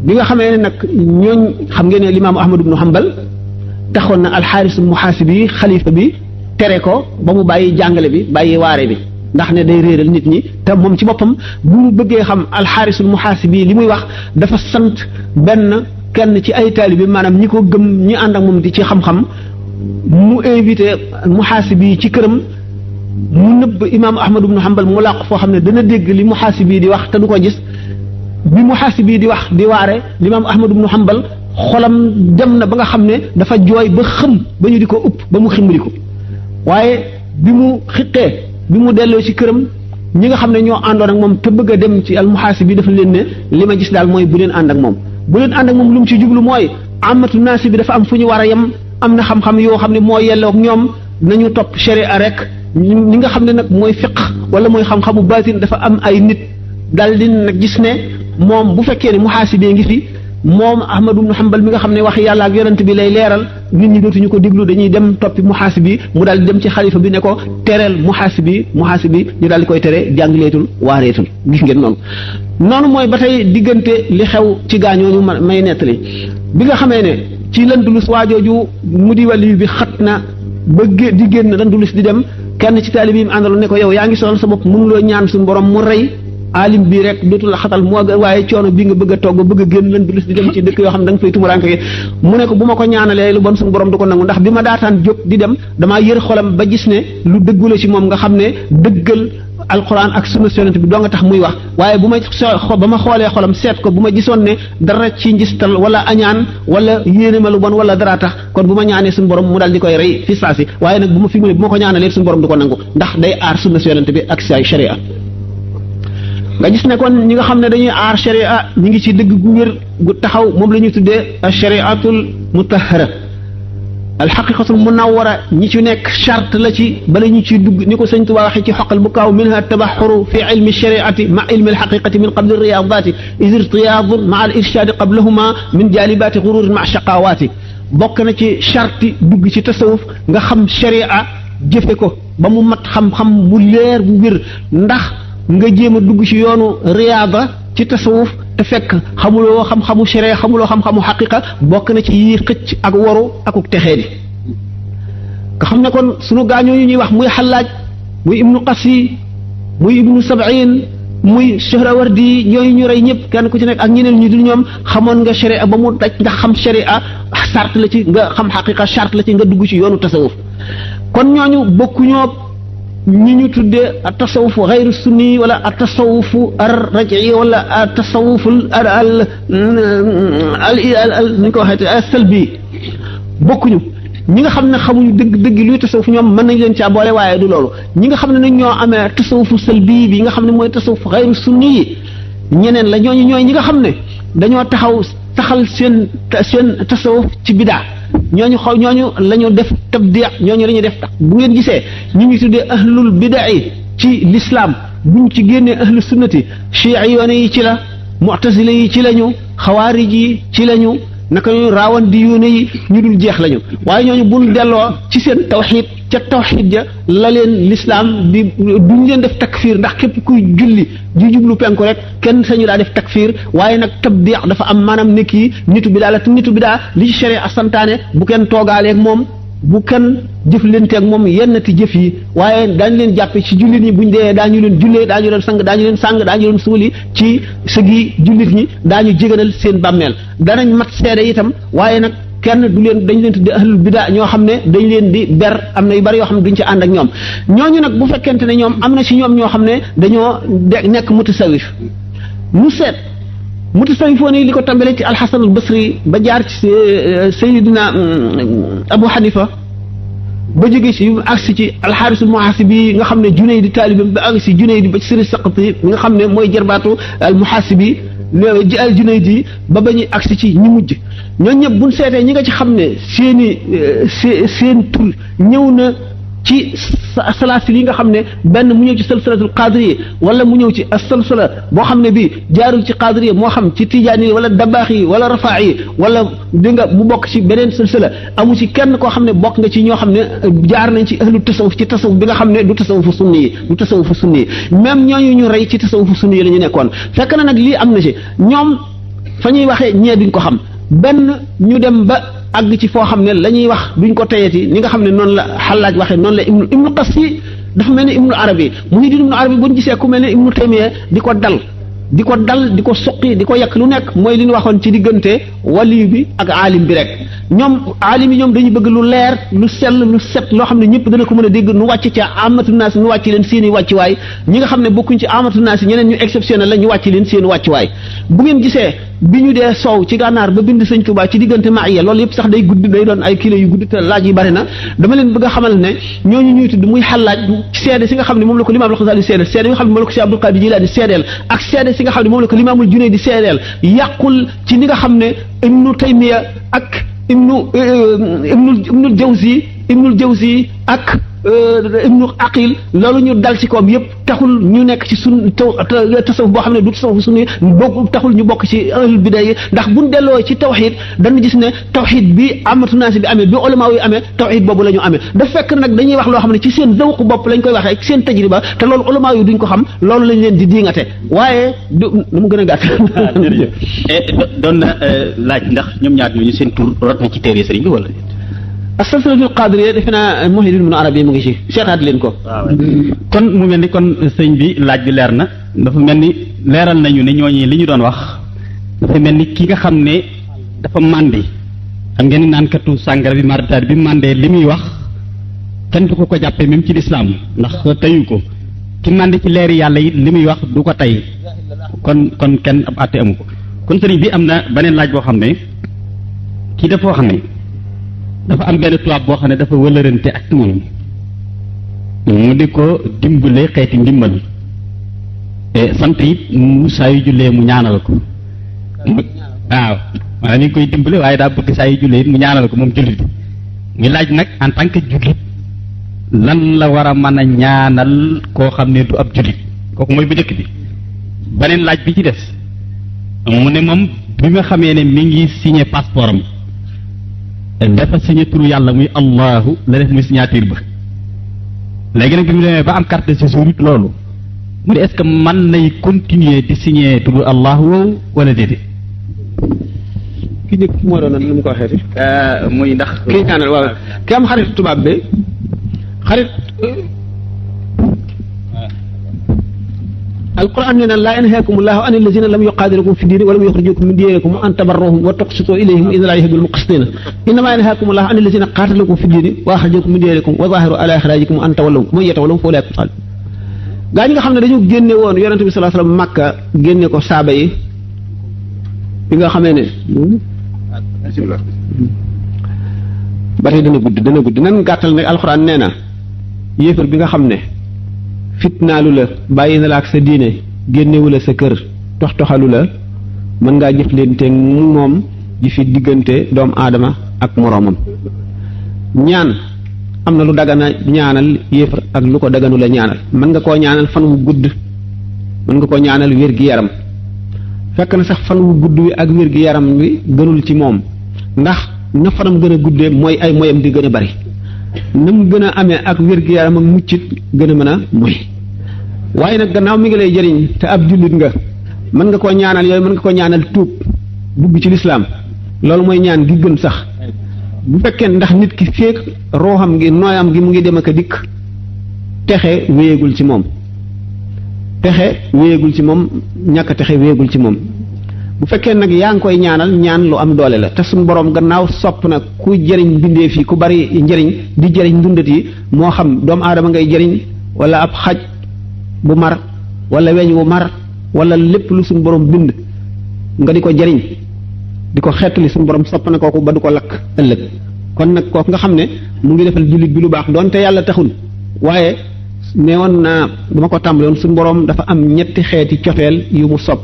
bi nga xamee ne nag ñooñ xam ngeen ne limaamu Ahmad ibnu Hanbal taxoon na alxaaris muhaasibi xalifa bi tere ko ba mu bàyyi jàngale bi bàyyi waare bi ndax ne day réeral nit ñi te moom ci boppam bu mu bëggee xam alxaarisul muhaasibi li muy wax dafa sant kenn ci ay taalibe maanaam ñi ko gëm ñi ànd ak moom di ci xam-xam mu invité muhaasibi ci këram mu nëbb imaam Ahmad ibnu Hanbal mu làq foo xam ne dana dégg li muhaasibi di wax te du ko gis bi muhaasibi di wax di waare limaam Ahmad ibnu Hanbal xolam dem na ba nga xam ne dafa jooy ba xëm ba ñu di ko upp ba mu ximbali ko waaye bi mu xiqee bi mu delloo ci këram ñi nga xam ne ñoo àndoon ak moom te bëgg a dem ci al muhaasibi dafa leen ne li ma gis daal mooy bu leen ànd ak moom bu leen ànd ak moom lu mu ci jublu mooy amatu naasi bi dafa am fu ñu war a yem am na xam-xam yoo xam ne moo yelloo ak ñoom nañu topp sharia rek ñi nga xam ne nag mooy fiq wala mooy xam-xamu baatin dafa am ay nit daal di nag gis ne moom bu fekkee ne muhaasibee ngi fi moom Ahmad ibn Hanbal mi nga xam ne wax yàlla ak yonent bi lay leeral nit ñi dootuñu ko déglu dañuy dem toppi muhaasibi mu daal di dem ci xalifa bi ne ko tereel muhaasibi ñu daal di koy tere jàngaleetul waareetul gis ngeen noonu mooy ba tey diggante li xew ci gaañooñu may nettali bi nga xamee ne ci L'Andalus waajooju mu di wàllu bi xat na ba di génn L'Andalus di dem kenn ci taalib yi mu àndaloon ne ko yow yaa ngi sonal sa bopp mënuloo ñaan suñu borom mu rey alim bii rek dootul la xatal moo waaye coono bii nga bëgg a togg bëgg a génn L'Andalus di dem ci dëkk yoo xam ne da nga fay tumuraanke mu ne ko bu ma ko ñaanalee lu bon suñu borom du ko nangu ndax bi ma daataan jóg di dem damaa yër xolam ba gis ne lu dëggu la ci moom nga xam ne dëggal alquran ak sunna yonent bi doo nga tax muy wax waaye bu ma ba ma xoolee xolam seet ko bu ma gisoon ne dara ci njistal wala añaan wala yéene ma lu bon wala dara tax kon bu ma ñaanee suñu borom mu daal di koy rey fi saasi waaye nag bu ma fi mu ne bu ma ko ñaanalee suñu borom du ko nangu ndax day aar sunna yonent bi ak say sharia nga gis ne kon ñi nga xam ne dañuy aar sharia ñi ngi ci dëgg gu wér gu taxaw moom la ñuy tuddee shariatul mutahhara alxaqiqatul munawwara ñi ci nekk charte la ci bala ñu ciy dugg ni ko sëñ Tuubaa waxee ci xoqal bu kaaw minha tabaxuru fi ilmi shariati ma ilmi alxaqiqati min qabli riyadati is irtiyaadun ma al irshadi qablahuma min jalibati gururin ma shaqawaati bokk na ci charte dugg ci tasawuf nga xam sharia jëfe ko ba mu mat xam-xam bu leer bu wér ndax nga jéem a dugg ci yoonu riyaada ci tasawuf te fekk xamuloo xam-xamu sharia xamuloo xam-xamu xaqiqa bokk na ci yi xëcc ak waru akuk texee di nga xam ne kon sunu gaañoo yu ñuy wax muy xallaaj muy ibnu qasi muy ibnu sab'in muy Suhrawardi ñooyu ñu rey ñëpp kenn ku ci nekk ak ñeneen ñu dul ñoom xamoon nga sharia ba mu daj ndax xam sharia sart la ci nga xam xaqiqa sart la ci nga dugg ci yoonu tasawuf kon ñooñu bokkuñoo ñi ñu tuddee tasawuf xayru sunni wala tasawufu ar raj'i wala tasawufu al ni ko waxee salbi bokkuñu ñi nga xam ne xamuñu dëgg luy tasawuf ñoom mën nañ leen caa boole waaye du loolu ñi nga xam ne nag ñoo amee tasawufu salbi bi nga xam ne mooy tasawuf xayru sunni yi ñeneen la ñooñu ñooy ñi nga xam ne dañoo taxaw taxal seen tasawuf ci bidaa ñooñu la ñu def tabdi' ñooñu la ñu def bu ngeen gisee ñu ngi tuddee ahlul bid'a ci l'islam buñ ci génnee ahlu sunnati chiiyoone yi ci la mu'tazila yi ci lañu xawaarij yi ci lañu naka ñu raawandiyuune yi ñu dul jeex lañu waaye ñooñu buñ delloo ci seen tawxiid ca tawxiid ja la leen l'islam di duñ leen def takfir ndax képp kuy julli di jublu penku rek kenn sañu daa def takfir waaye nag tabdi' dafa am maanaam nekk yi nitu bidaa la te nitu bidaa li ci sharia santaane bu kenn toogaaleeg moom bu kenn jëflanteeg moom yennati jëf yi waaye daañu leen jàppe ci jullit ñi buñ dee daañu leen jullee daañu leen sang daañu leen suuli ci sëgi jullit ñi daañu jéganal seen bàmmeel danañ mat seede itam waaye nag kenn du leen dañ leen tudde ahlul bidaa ñoo xam ne dañ leen di ber am na yu bari yoo xam ne duñ ci ànd ak ñoom ñooñu nag bu fekkente ne ñoom am na ci ñoom ñoo xam ne dañoo nekk mutasawif mu seet mutasawwifoon yi li ko tàmbalee ci alxasan al basri ba jaar ci sayidina abu xanifa ba jóge ci agsi ci alxaarisul muhaasibi nga xam ne Junayd di taalibam ba agsi ci Junayd ba ci sëri saqati mi nga xam ne mooy jarbaatu al muhaasibi al Junayd yi ba ñuy agsi ci ñi mujj ñooñu ñëpp buñ seetee ñi nga ci xam ne seen tur ñëw na ci salaasil yi nga xam ne benn mu ñëw ci salsalatul qadiriya wala mu ñëw ci as-salsala boo xam ne bii jaarul ci qadiriya moo xam ci tijaani yi wala dabaax yi wala rafaa yi wala di nga mu bokk ci beneen salsala amu ci kenn koo xam ne bokk nga ci ñoo xam ne jaar nañ ci ahlu tasawuf ci tasawuf bi nga xam ne du tasawufu sunni yi du tasawufu sunni yi même ñooñu ñu rey ci tasawufu sunni yi la ñu nekkoon fekk na nag lii am na ci ñoom fa ñuy waxee ñee duñ ko xam benn ñu dem ba àgg ci foo xam ne la ñuy wax duñ ko teyeti ni nga xam ne noonu la Xallaaj waxee noonu la ibnu Qassi dafa mel ni ibnu Arabi Muhyiddin ibnu Arabi buñ gisee ku mel ne ibnu Taymiya di ko dal di ko suqi di ko yàq lu nekk mooy li ñu waxoon ci diggante waliyu bi ak aalim bi rek ñoom aalim yi ñoom dañuy bëgg lu leer lu sell lu set loo xam ne ñëpp dana ko mën a dégg nu wàcc ca amatu naas nu wàcc leen seeni wàccuwaay ñi nga xam ne bokkuñ ci amatu naas ñeneen ñu exceptionnel la ñu wàcc leen seeni wàccuwaay bu ngeen gisee bi ñu dee soow ci gànnaar ba bind sëñ Tuubaa ci diggante maaya loolu yëpp sax day gudd day doon ay kilo yu gudd te laaj yi bari na dama leen bëgg a xamal ne ñooñu ñuy tudd muy Xallaaj seede si nga xam ne moom la ko limaam al-Xasaali seedeel seede yi nga xam ne moom la ko Cheikh Abdul Qaadir Jilaani seedeel ak seede si nga xam ne moom la ko limaamul Junayd di seedeel yàqul ci li nga xam ne Ibnu Taymiya ak Ibnul Jawzi ak Ibnu Aqil loolu ñu dal ci koom yëpp taxul ñu nekk ci tasawuf boo xam ne du tasawuf sunni taxul ñu bokk ci ahlul bidaa yi ndax buñ delloo ci tawxiid dañu gis ne tawxiid bi amatu naasi bi amee bi ulama yi amee tawxiid boobu la ñu amee daf fekk nag dañuy wax loo xam ne ci seen zawq bopp lañ koy waxee seen tajriba te loolu ulama yi duñ ko xam loolu lañ leen di diingate waaye du mu gën a gàtt. doon na laaj ndax ñoom ñaar ñooñu seen tur rot na ci téere sëriñ bi wala. as-salsalatul qadiriyya defe naa Muhyiddin ibnu Arabi mu ngi ci seetaat leen ko. kon mu mel ni kon sëñ bi laaj bi leer na dafa mel ni leeral nañu ne ñooñi li ñu doon wax dafa mel ni ki nga xam ne dafa màndi xam ngeen ni naankatu sàngara bi maritaar bi màndee li muy wax kenn du ko jàppee même ci lislaam ndax teyu ko ki màndi ci leeri yàlla it li muy wax du ko tey kon kenn ab àtte amu ko kon sëriñ bi am na beneen laaj boo xam ne kii dafa wax ne dafa am benn tubaab boo xam ne dafa wëlërante ak moom mu di ko dimbale xeeti ndimbal sant it mu saa yu jullee mu ñaanal ko waaw maanaam ni ngi koy dimbale waaye daa bëgg saa yu jullee it mu ñaanal ko moom jullit muy laaj nag en tant que jullit lan la war a mën a ñaanal koo xam ne du ab jullit kooku mooy bu njëkk bi beneen laaj bi ci des mu ne moom bi nga xamee ne mi ngi signé passeport am dafa signé turu yàlla muy allahu la def muy signature ba léegi nag bi mu demee ba am carte de séjour it loolu mu ne est-ce que mën nay continuer di signé turu allahu woowu wala déedéet. ki njëkk moo doon nu mu ko waxeeti. muy ndax. kii ñaanal waaw ki am xarit tubaab bi xarit. alquran nee na laa yanhaakum allahu an allazina lam yuqaatilukum fi diini wa lam yuxrijukum min diyarikum an tabarruhum wa tuqsitu ilayhim inna allaha yuhibbul muqsitina innama yanhaakum allahu an allazina qaatalukum fi diini wa axrajakum min diyarikum wa zahiru ala ixrajikum an tawallahum man yatawallahum fa ulaa'ika hum gaa ñi nga xam ne dañu génne woon yonente bi sallallahu alayhi wasallam Makka génne ko saaba yi bi nga xamee ne ba tey dana gudd nan gàttal ne alquran nee na yéefar bi nga xam ne fitnaalu la bàyyi na la ak sa diine génnewu la sa kër toxalu la mën ngaa jëflante moom ji fi diggante doomu aadama ak moroomam. ñaan am na lu dagana ñaanal yéefar ak lu ko daganu la ñaanal. mën nga koo ñaanal fan wu gudd, mën nga koo ñaanal wér gi yaram, fekk na sax fan wu gudd wi ak wér gi yaram wi gënul ci moom, ndax na fanam gën a guddee mooy ay moyam di gën a bari, na mu gën a amee ak wér gi yaram ak muccit gën a mën a moy. waaye nag gannaaw mi ngi lay jëriñ te ab jullit nga, mën nga koo ñaanal yooyu, mën nga koo ñaanal tuub dugg ci lislaam, loolu mooy ñaan gi gën sax. bu fekkee ndax nit ki féeg rooxam gi nooyam gi mu ngi dem ak a dikk, texe wéyegul ci moom, texe wéyegul ci moom, ñàkk texe wéyegul ci moom. bu fekkee nag yaa ngi koy ñaanal ñaan lu am doole la, te suñu borom gannaaw sopp na ku jëriñ bindeef yi, ku bari njëriñ di jëriñ ndundat yi, moo xam doomu aadama ngay jëriñ wala ab xaj bu mar wala weñ wu mar wala lépp lu suñu borom bind nga di ko jëriñ di ko xeetali, suñu borom sopp na kooku ba du ko lakk ëllëg. kon nag kooku nga xam ne mu ngi defal jullit bi lu baax doonte yàlla taxul, waaye ne woon naa dama ko tàmbale woon, suñu borom dafa am ñetti xeeti cofeel yu mu sopp.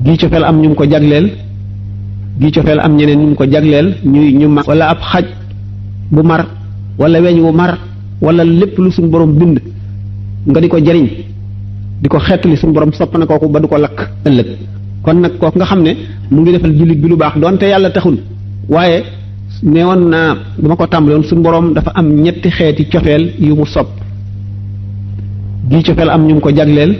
gii cofeel am ñu mu ko jagleel, gii cofeel am ñeneen ñu mu ko jagleel ñu mar wala ab xaj bu mar wala weñ wu mar wala lépp lu suñu borom bind nga di ko jëriñ di ko xeetali, suñu borom sopp na kooku ba du ko lakk ëllëg. kon nag kooku nga xam ne mu ngi defal jullit bi lu baax doonte yàlla taxul, waaye ne woon naa dama ko tàmbale woon, suñu borom dafa am ñetti xeeti cofeel yu mu sopp. gii cofeel am ñu mu ko jagleel,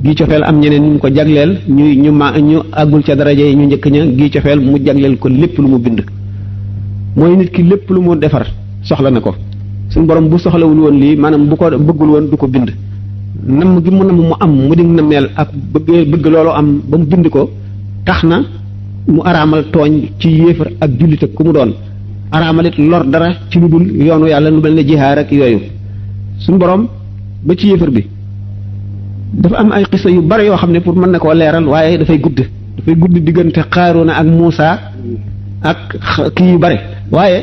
gii cofeel am ñeneen ñu mu ko jagleel ñu àggul ca daraja yi ñu njëkk ña, gii cofeel mu jagleel ko lépp lu mu bind. mooy nit ki lépp lu mu defar soxla na ko. suñu borom bu soxlawul woon lii, maanaam bu ko bëggul woon du ko bind. nam gi mu nam mu am mu dig na meel ak bëgg loolu am ba mu bind ko, tax na mu araamal tooñ ci yéefar ak jullit ak ku mu doon, araamalit lor dara ci lu dul yoonu yàlla, lu mel ne jihaar ak yooyu. suñu borom ba ci yéefar bi dafa am ay xisa yu bari yoo xam ne pour mën na koo leeral, waaye dafay gudd diggante Xaaruuna ak Muusa ak kii yu bari, waaye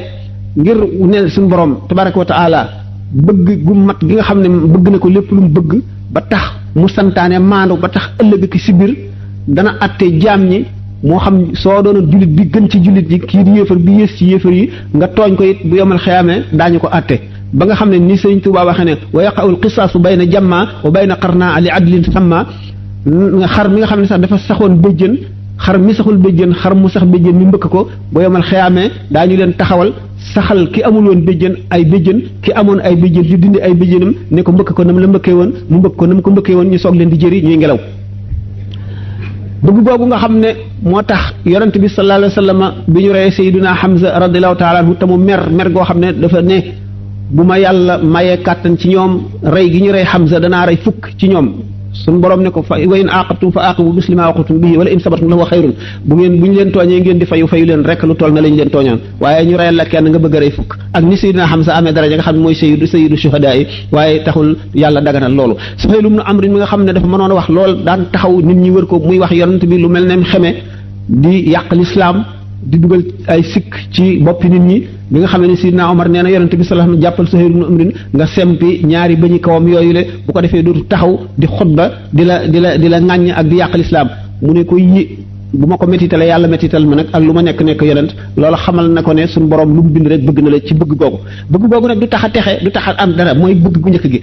ngir ne suñu borom tabaraka wa taala bëgg gu mat gi nga xam ne bëgg na ko lépp lu mu bëgg, ba tax mu santaane maandu, ba tax ëllëg ki si biir dana atte jaam ñi, moo xam soo doon jullit bi gën ci jullit yi, kii di yéefar bi yées ci yéefar yi, nga tooñ ko it bu yomal xiyaamee daañu ko atte. ba nga xam ne ni Sëriñ Tuubaa waxee ne wa yaqa'ul qisaasu bayna jamma wa bayna qarna li adlin samma, xar mi nga xam ne sax dafa saxoon béjjën, xar mi saxul béjjën, xar mu sax béjjën mi mbëkk ko, bu yomal xiyaamee daañu leen taxawal saxal ki amul woon béjjën ay béjjën, ki amoon ay béjjën di dindi ay béjjënam ne ko mbëkk ko nam la mbëkkee woon, mu mbëkk ko nam ko mbëkkee woon, ñu soog leen di jëri ñuy ngelaw. bëgg googu nga xam ne moo tax yonent bi sallallahu alayhi wa sallam bi ñu reyee Sayyiduna Hamza radiyallahu taala anhu te mu mer goo xam ne dafa ne bu ma yàlla mayee kàttan ci ñoom rey gi ñu rey Hamza danaa rey fukk ci ñoom. suñu borom ne ko fa wa in aqabtum fa aqibu misli ma aqabtum bihi wala in sabartum lahu xayrun, bu ñu leen tooñee ngeen di fayu leen rek lu toll na lañ leen tooñaan, waaye ñu reyal la kenn nga bëgg a rey fukk. ak ni Sayyidina Hamza amee daraja nga xam ne mooy sayyidu shuhadaa yi, waaye taxul yàlla daganal loolu. Suhayl ibn Amr mi nga xam ne dafa mënoon a wax lool, daan taxaw nit ñi wër ko muy wax yonent bi lu mel ne xeme, di yàq lislaam, di dugal ay sikk ci boppi nit ñi. bi nga xam ne Sidna Omar nee na yonent bi sallallahu alayhi wasallam jàppal Suhayl ibn Amr nga sempi ñaari bañi kawam yooyu le, bu ko defee dootu taxaw di xutba di la ŋàññ ak di yàq lislaam. mu ne ko bu ma ko métitale yàlla métital ma nag ak lu ma nekk yonent, loolu xamal na ko ne suñu borom lu mu bind rek bëgg na la ci bëgg googu nag du tax a texe, du tax a am dara, mooy bëgg gu njëkk gi.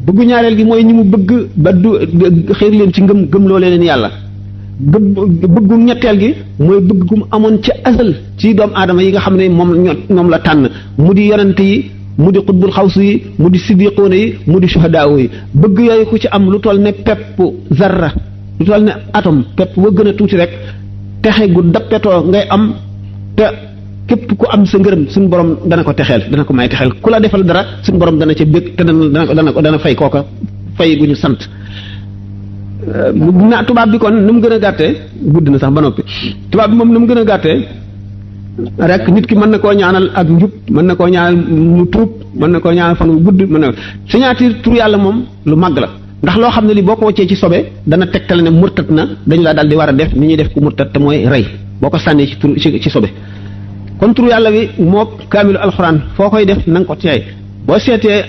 bëggu ñaareel gi mooy ñi mu bëgg ba du xëy leen ci gëm loo leen yàlla. bëggu ñetteel gi mooy bëgg gu mu amoon ci asal ci doomu aadama yi nga xam ne moom la tànn, mu di yonent yi, mu di xutbul xawsu yi, mu di siddiqoona yi, mu di shuhadaa yi. bëgg yooyu ku ci am lu toll ne pepp zarra, lu toll ne atome pepp ba gën a tuuti rek, texe gu dappetoo ngay am, te képp ku am sa ngërëm suñu borom dana ko texeel, dana ko may texeel. ku la defal dara suñu borom dana ca bëgg te dana fay kooka fay gu ñu sant. tubaab bi kon ni mu gën a gàttee, gudd na sax ba noppi, tubaab bi moom ni mu gën a gàttee rek nit ki mën na koo ñaanal ak njub, mën na koo ñaanal mu tuub, mën na koo ñaanal fan wu gudd, mën na signature tur yàlla moom lu màgg la, ndax loo xam ne li boo ko wàccee ci sobe dana tegtale ne murtat na, dañu laa daal di war a def ni ñuy def ku murtat te mooy rey boo ko sànnee ci tur ci sobe. kon tur yàlla bi moo kaamilu alxuraan foo koy def na nga ko teey. boo seetee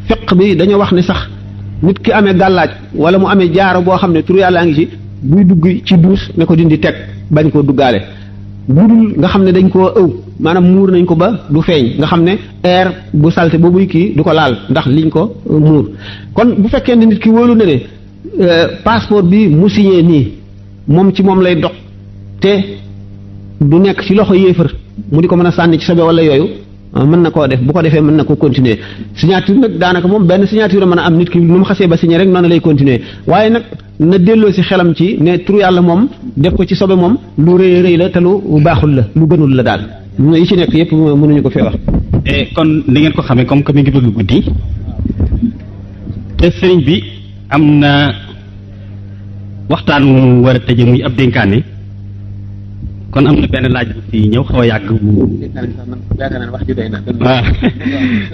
fiq bi dañoo wax ne sax nit ki amee gàllaaj wala mu amee jaaro boo xam ne tur yàllaa ngi ci, buy dugg ci duus ne ko dindi teg bañ koo duggaale. budul nga xam ne dañ koo ëw maanaam muur nañ ko ba du feeñ nga xam ne air bu salte boobuy kii du ko laal ndax liñ ko muur kon bu fekkee ne nit ki wóolu na ne passeport bi mu signé nii moom ci moom lay dox te du nekk ci loxo yéefar mu di ko mën a sànni ci sobe wala yooyu mën na koo def bu ko defee mën na ko continuer signature nag daanaka moom benn signature mën a am nit ki nu mu xasee ba signé rek noonu lay continuer waaye nag na delloo ci xelam ci ne turu yàlla moom def ko ci sobe moom lu rëy rëy la te lu baaxul la lu gënul la daal yi ci nekk yëpp mënuñu ko fee wax. kon li ngeen ko xamee comme que mi ngi bëgg guddi te sëriñ bi am na waxtaan mu war a tëje muy ab dénkaane kon am na benn laaj bu fi ñëw xaw a yàgg bu waaw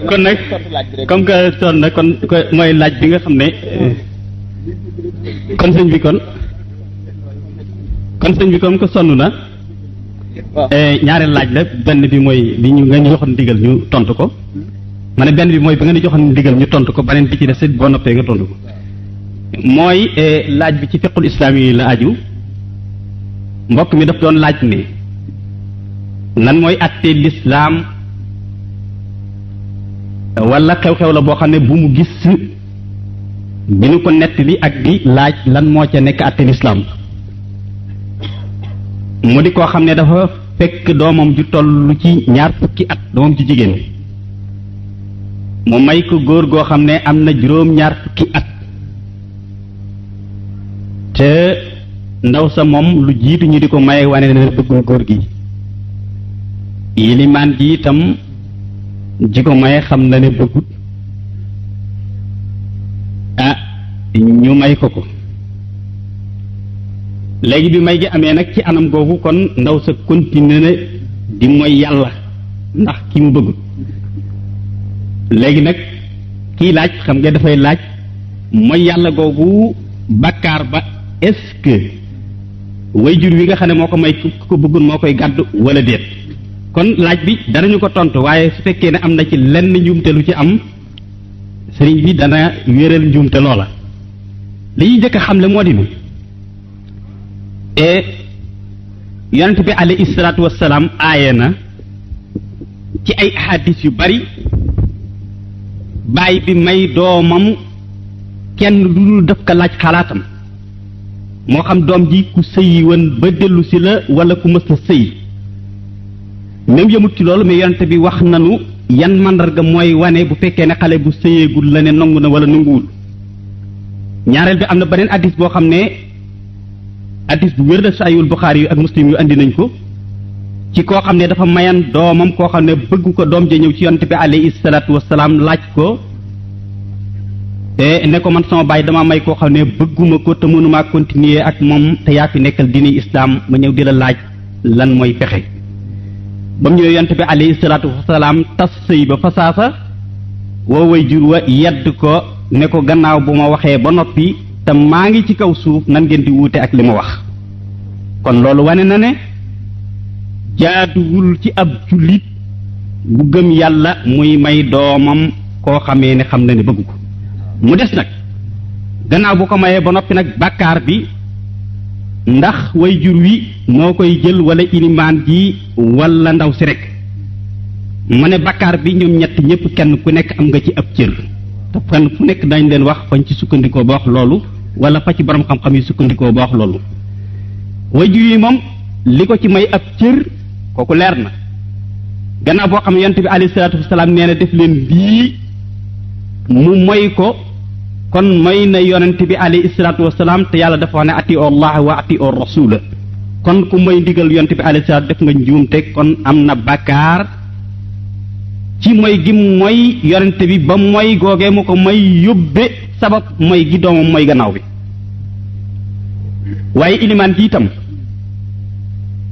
kon nag comme que sonn na kon mooy laaj bi nga xam ne kon sëñ bi kon sëñ bi comme que sonn na ñaareel laaj la benn bi mooy bi ñu nga ñu joxoon ndigal ñu tontu ko ma ne benn bi mooy bi nga ñu joxoon ndigal ñu tontu ko beneen bi ci des boo noppee nga tontu ko mooy laaj bi ci fiqul islaam yi la aju mbokk mi daf doon laaj ne lan mooy àtte lislaam wala xew-xew la boo xam ne bu mu gis bi ñu ko nettali ak di laaj lan moo ca nekk àtte lislaam mu di koo xam ne dafa fekk doomam ju toll ci 20 fukki at doomam ju jigéen mu may ko góor goo xam ne am na 20 fukki at te ndaw sa moom lu jiitu ñu di ko maye wane ne bëggul góor gi yilimaan ji itam ji ko maye xam na ne bëggut ñu may ko léegi bi may gi amee nag ci anam googu kon ndaw sa continué na di mooy yàlla ndax ki mu bëggut léegi nag kii laaj xam nga dafay laaj mooy yàlla googu bakkaar ba est-ce que wayjur wi nga xam ne moo ko may ku ko bëggul moo koy gàddu wala déet kon laaj bi danañu ko tontu waaye su fekkee ne am na ci lenn njuumte lu ci am sëriñ bi dana wéral njuumte loola li ñuy njëkk a xam le moo di ni yonent bi alayhi salaatu wassalaam aaye na ci ay ahadis yu bari baay bi may doomam kenn lu dul def ko laaj xalaatam moo xam doom ji ku sëyi woon ba dellu si la wala ku mës a sëy même yëmut ci loolu mais yonent bi wax nanu yan màndarga mooy wane bu fekkee ne xale bu sëyeegul la ne nangu na wala nanguwul ñaareel bi am na beneen addis boo xam ne addis bu wér la saayul Buxaari yu ak Muslim yu andi nañ ko ci koo xam ne dafa mayan doomam koo xam ne bëgg ko doom ja ñëw ci yonent bi alayhi salaatu wassalaam laaj ko te ne ko man sama baay dama may koo xam ne bëgguma ko te mënumaa continuer ak moom te yaa fi nekkal diini islaam ma ñëw di la laaj lan mooy pexe ba mu ñëwee yonent bi alayhi salaatu wasalaam tas sëy ba fasaasa woo way jur wa yedd ko ne ko gannaaw bu ma waxee ba noppi te maa ngi ci kaw suuf nan ngeen di wuute ak li ma wax kon loolu wane na ne jaaduwul ci ab jullit bu gëm yàlla muy may doomam koo xamee ne xam na ne bëgg ko mu des nag gannaaw bu ko mayee ba noppi nag bàkkaar bi ndax way jur wi moo koy jël wala ilimaan ji wala ndaw si rek mu ne bàkkaar bi ñoom ñett ñëpp kenn ku nekk am nga ci ab cër te kenn fu nekk dañ leen wax fañ ci sukkandikoo ba wax loolu wala fa ci borom xam-xam yi sukkandikoo ba wax loolu way jur yi moom li ko ci may ab cër kooku leer na gannaaw boo xam ne yonent bi alayhi salaatu wasalaam nee na def leen lii mu moy ko kon may na yonent bi alayhi salaatu wasalaam te yàlla dafa wax ne ati allah wa ati o rasula kon ku may ndigal yonent bi alayhi salaatu def nga njuumte kon am na bàkkaar ci moy gi mooy yonent bi ba moy googee mu ko may yóbbe sabab moy gi doomam mooy gannaaw bi waaye ilimaan ji itam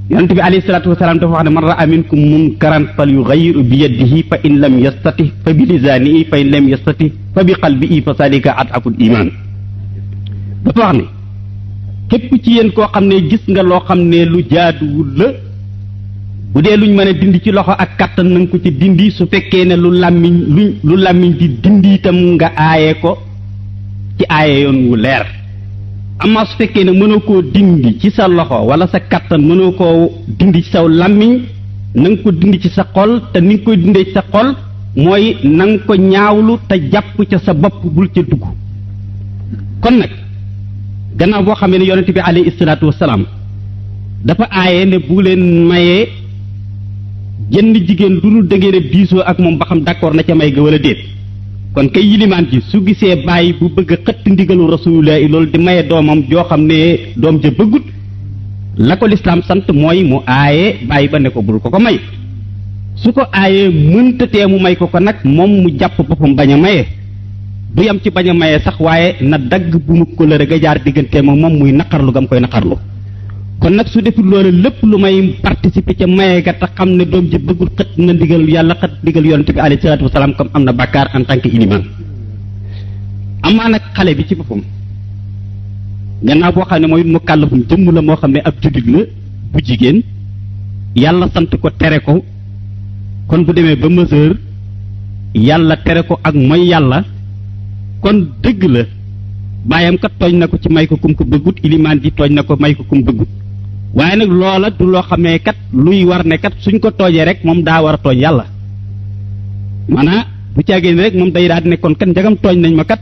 yonent bi alayhi salaatu wasalaam dafa wax ne man raa minkum munkaran fal yughayyiru bi yadihi fa in lam yastati fa bi lisaanihi fa in lam yastati fa bi qalbihi fa salika ad'aful iman dafa wax ne képp ci yéen koo xam ne gis nga loo xam ne lu jaaduwul la bu dee luñ mën a dindi ci loxo ak kattan nañ ko ci dindi su fekkee ne lu làmmiñ di dindi itam nga aaye ko ci aaye yoon wu leer amaa su fekkee ne mënoo koo dindi ci sa loxo wala sa kattan mënoo koo dindi ci saw làmmiñ na nga ko dindi ci sa xol te ni nga koy dindee ci sa xol mooy na nga ko ñaawlu te jàpp ca sa bopp bul ca dugg. kon nag gannaaw boo xamee ne yonent bi alayhi salaatu wasalaam dafa aaye ne bu leen mayee jenn jigéen lu dul dëgëre diisoo ak moom ba xam d'accord na ca may ga wala déet kon kay yilimaan ji su gisee bàyyi bu bëgg a xëtt ndigalu rasulullah loolu di maye doomam joo xam ne doom ja bëggut la ko lislaam sant mooy mu aaye bàyyi ba ne ko bul ko ko may su ko aayee mëntatee mu may ko ko nag moom mu jàpp boppam bañ a maye du yam ci bañ a maye sax waaye na dagg bu mu ko lëre ga jaar diggantee moom muy naqarlu gam koy naqarlu kon nag su deful loolu lépp lu may participer ca maye ga te xam ne doom ji bëggul xët na ndigal yàlla xët ndigal yonent bi alayhi salaatu wasalaam comme am na bàkkaar en tant que iliman amaa nag xale bi ci boppam gannaaw boo xam ne mooy mu kàllafum jëmm la moo xam ne ab jullit la bu jigéen yàlla sant ko tere ko kon bu demee ba mesure yàlla tere ko ak mooy yàlla kon dëgg la baayam kat tooñ na ko ci may ko kum ko bëggut ilimaan ji tooñ na ko may ko kum bëggut waaye nag loola du loo xamee kat luy war ne kat suñ ko toojee rek moom daa war a tooñ yàlla maanaam bu caagee rek moom day daal di ne kon kat njagam tooñ nañ ma kat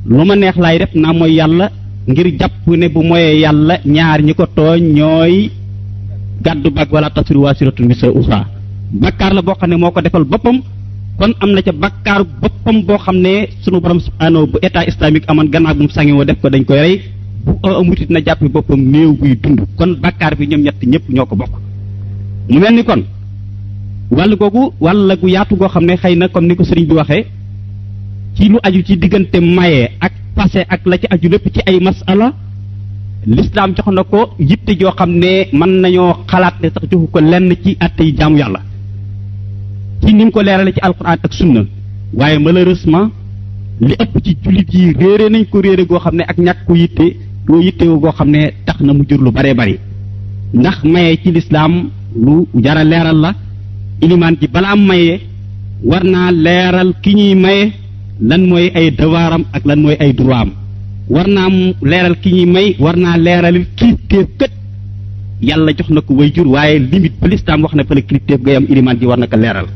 lu ma neex laay def naa mooy yàlla ngir jàpp ne bu moyee yàlla ñaar ñi ko tooñ ñooy gàddu bag wala tasiru waasiratun wisra uxraa bakkaar la boo xam ne moo ko defal boppam kon am na ca bakkaar boppam boo xam ne sunu borom subhaanahu bu état islamique amoon gannaaw bu mu sangi woo def ko dañ koy rey bu amutit na jàppi boppam néew buy dund kon bakkaar bi ñoom ñett ñëpp ñoo ko bokk mu mel ni kon wàll googu wàll gu yaatu goo xam ne xëy na comme ni ko sëriñ bi waxee ci lu aju ci diggante maye ak passé ak la ci aju lépp ci ay masala l'islam jox na ko yitte joo xam ne mën nañoo xalaat ne sax joxu ko lenn ci àtte yi jaamu yàlla ci ni mu ko leerale ci alquran ak sunna waaye malheureusement li ëpp ci jullit yi réere nañ ko réere goo xam ne ak ñàkk ko yitte yoo yitte goo xam ne tax na mu jur lu baree bari ndax maye ci lislaam lu jara leeral la ilimaan ji balaa maye war naa leeral ki ñuy maye lan mooy ay devoiram ak lan mooy ay droit am war naa leeral ki ñuy may war naa leeral kilifteef kët yàlla jox na ko way jur waaye limite ba lislaam wax na fa la kilifteef gay am ilimaan ji war na ko leeral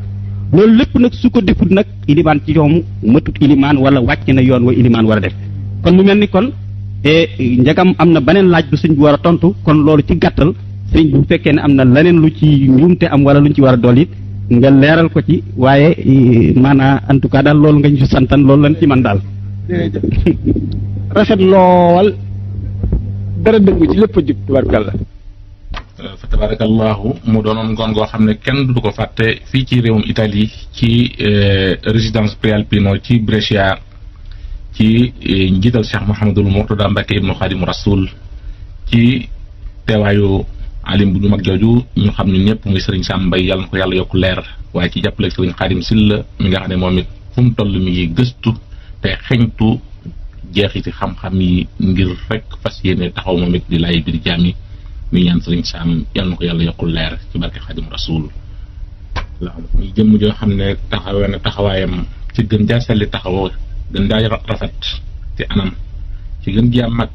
loolu lépp nag su ko defut nag ilimaan ci yoom matut ilimaan wala wàcc na yoon wa ilimaan war a def kon mu mel ni kon njagam am na beneen laaj bu sëñ bi war a tontu kon loolu ci gàttal sëñ bu fekkee ne am na leneen lu ci njuumte am wala lu ñu ci war a dolli it nga leeral ko ci waaye maanaam en tout cas daal loolu nga ñu si santan loolu lañ ci man daal. rafet lool dara dëggu ci lépp a jub tubarkalla. fa tabarakallahu mu doonoon ngoon goo xam ne kenn du ko fàtte fii ci réewum Italie ci résidence Prealpino ci Brescia ci njiital Cheikh Mouhamadul Mourtada Mbacke ibnu Xaadimu Rasul ci teewaayu alim bu ñu mag jooju ñu xam ñun ñëpp muy Serigne Sam Mbaye yàlla na ko yàlla yokk leer waaye ci jàppale Serigne Xaadim Silla mi nga xam ne moom it fu mu toll mi ngi gëstu te xeñtu jeexiti xam-xam yi ngir rek fas yéene taxaw moom it di laay biir jaam yi muy ñaan Serigne Sam yàlla na ko yàlla yokkul leer ci barke Xaadim Rasul muy jëmm joo xam ne taxawee na taxawaayam ci gën jaa selli taxawoo gën jaa rafet ci anam ci gën jaa mag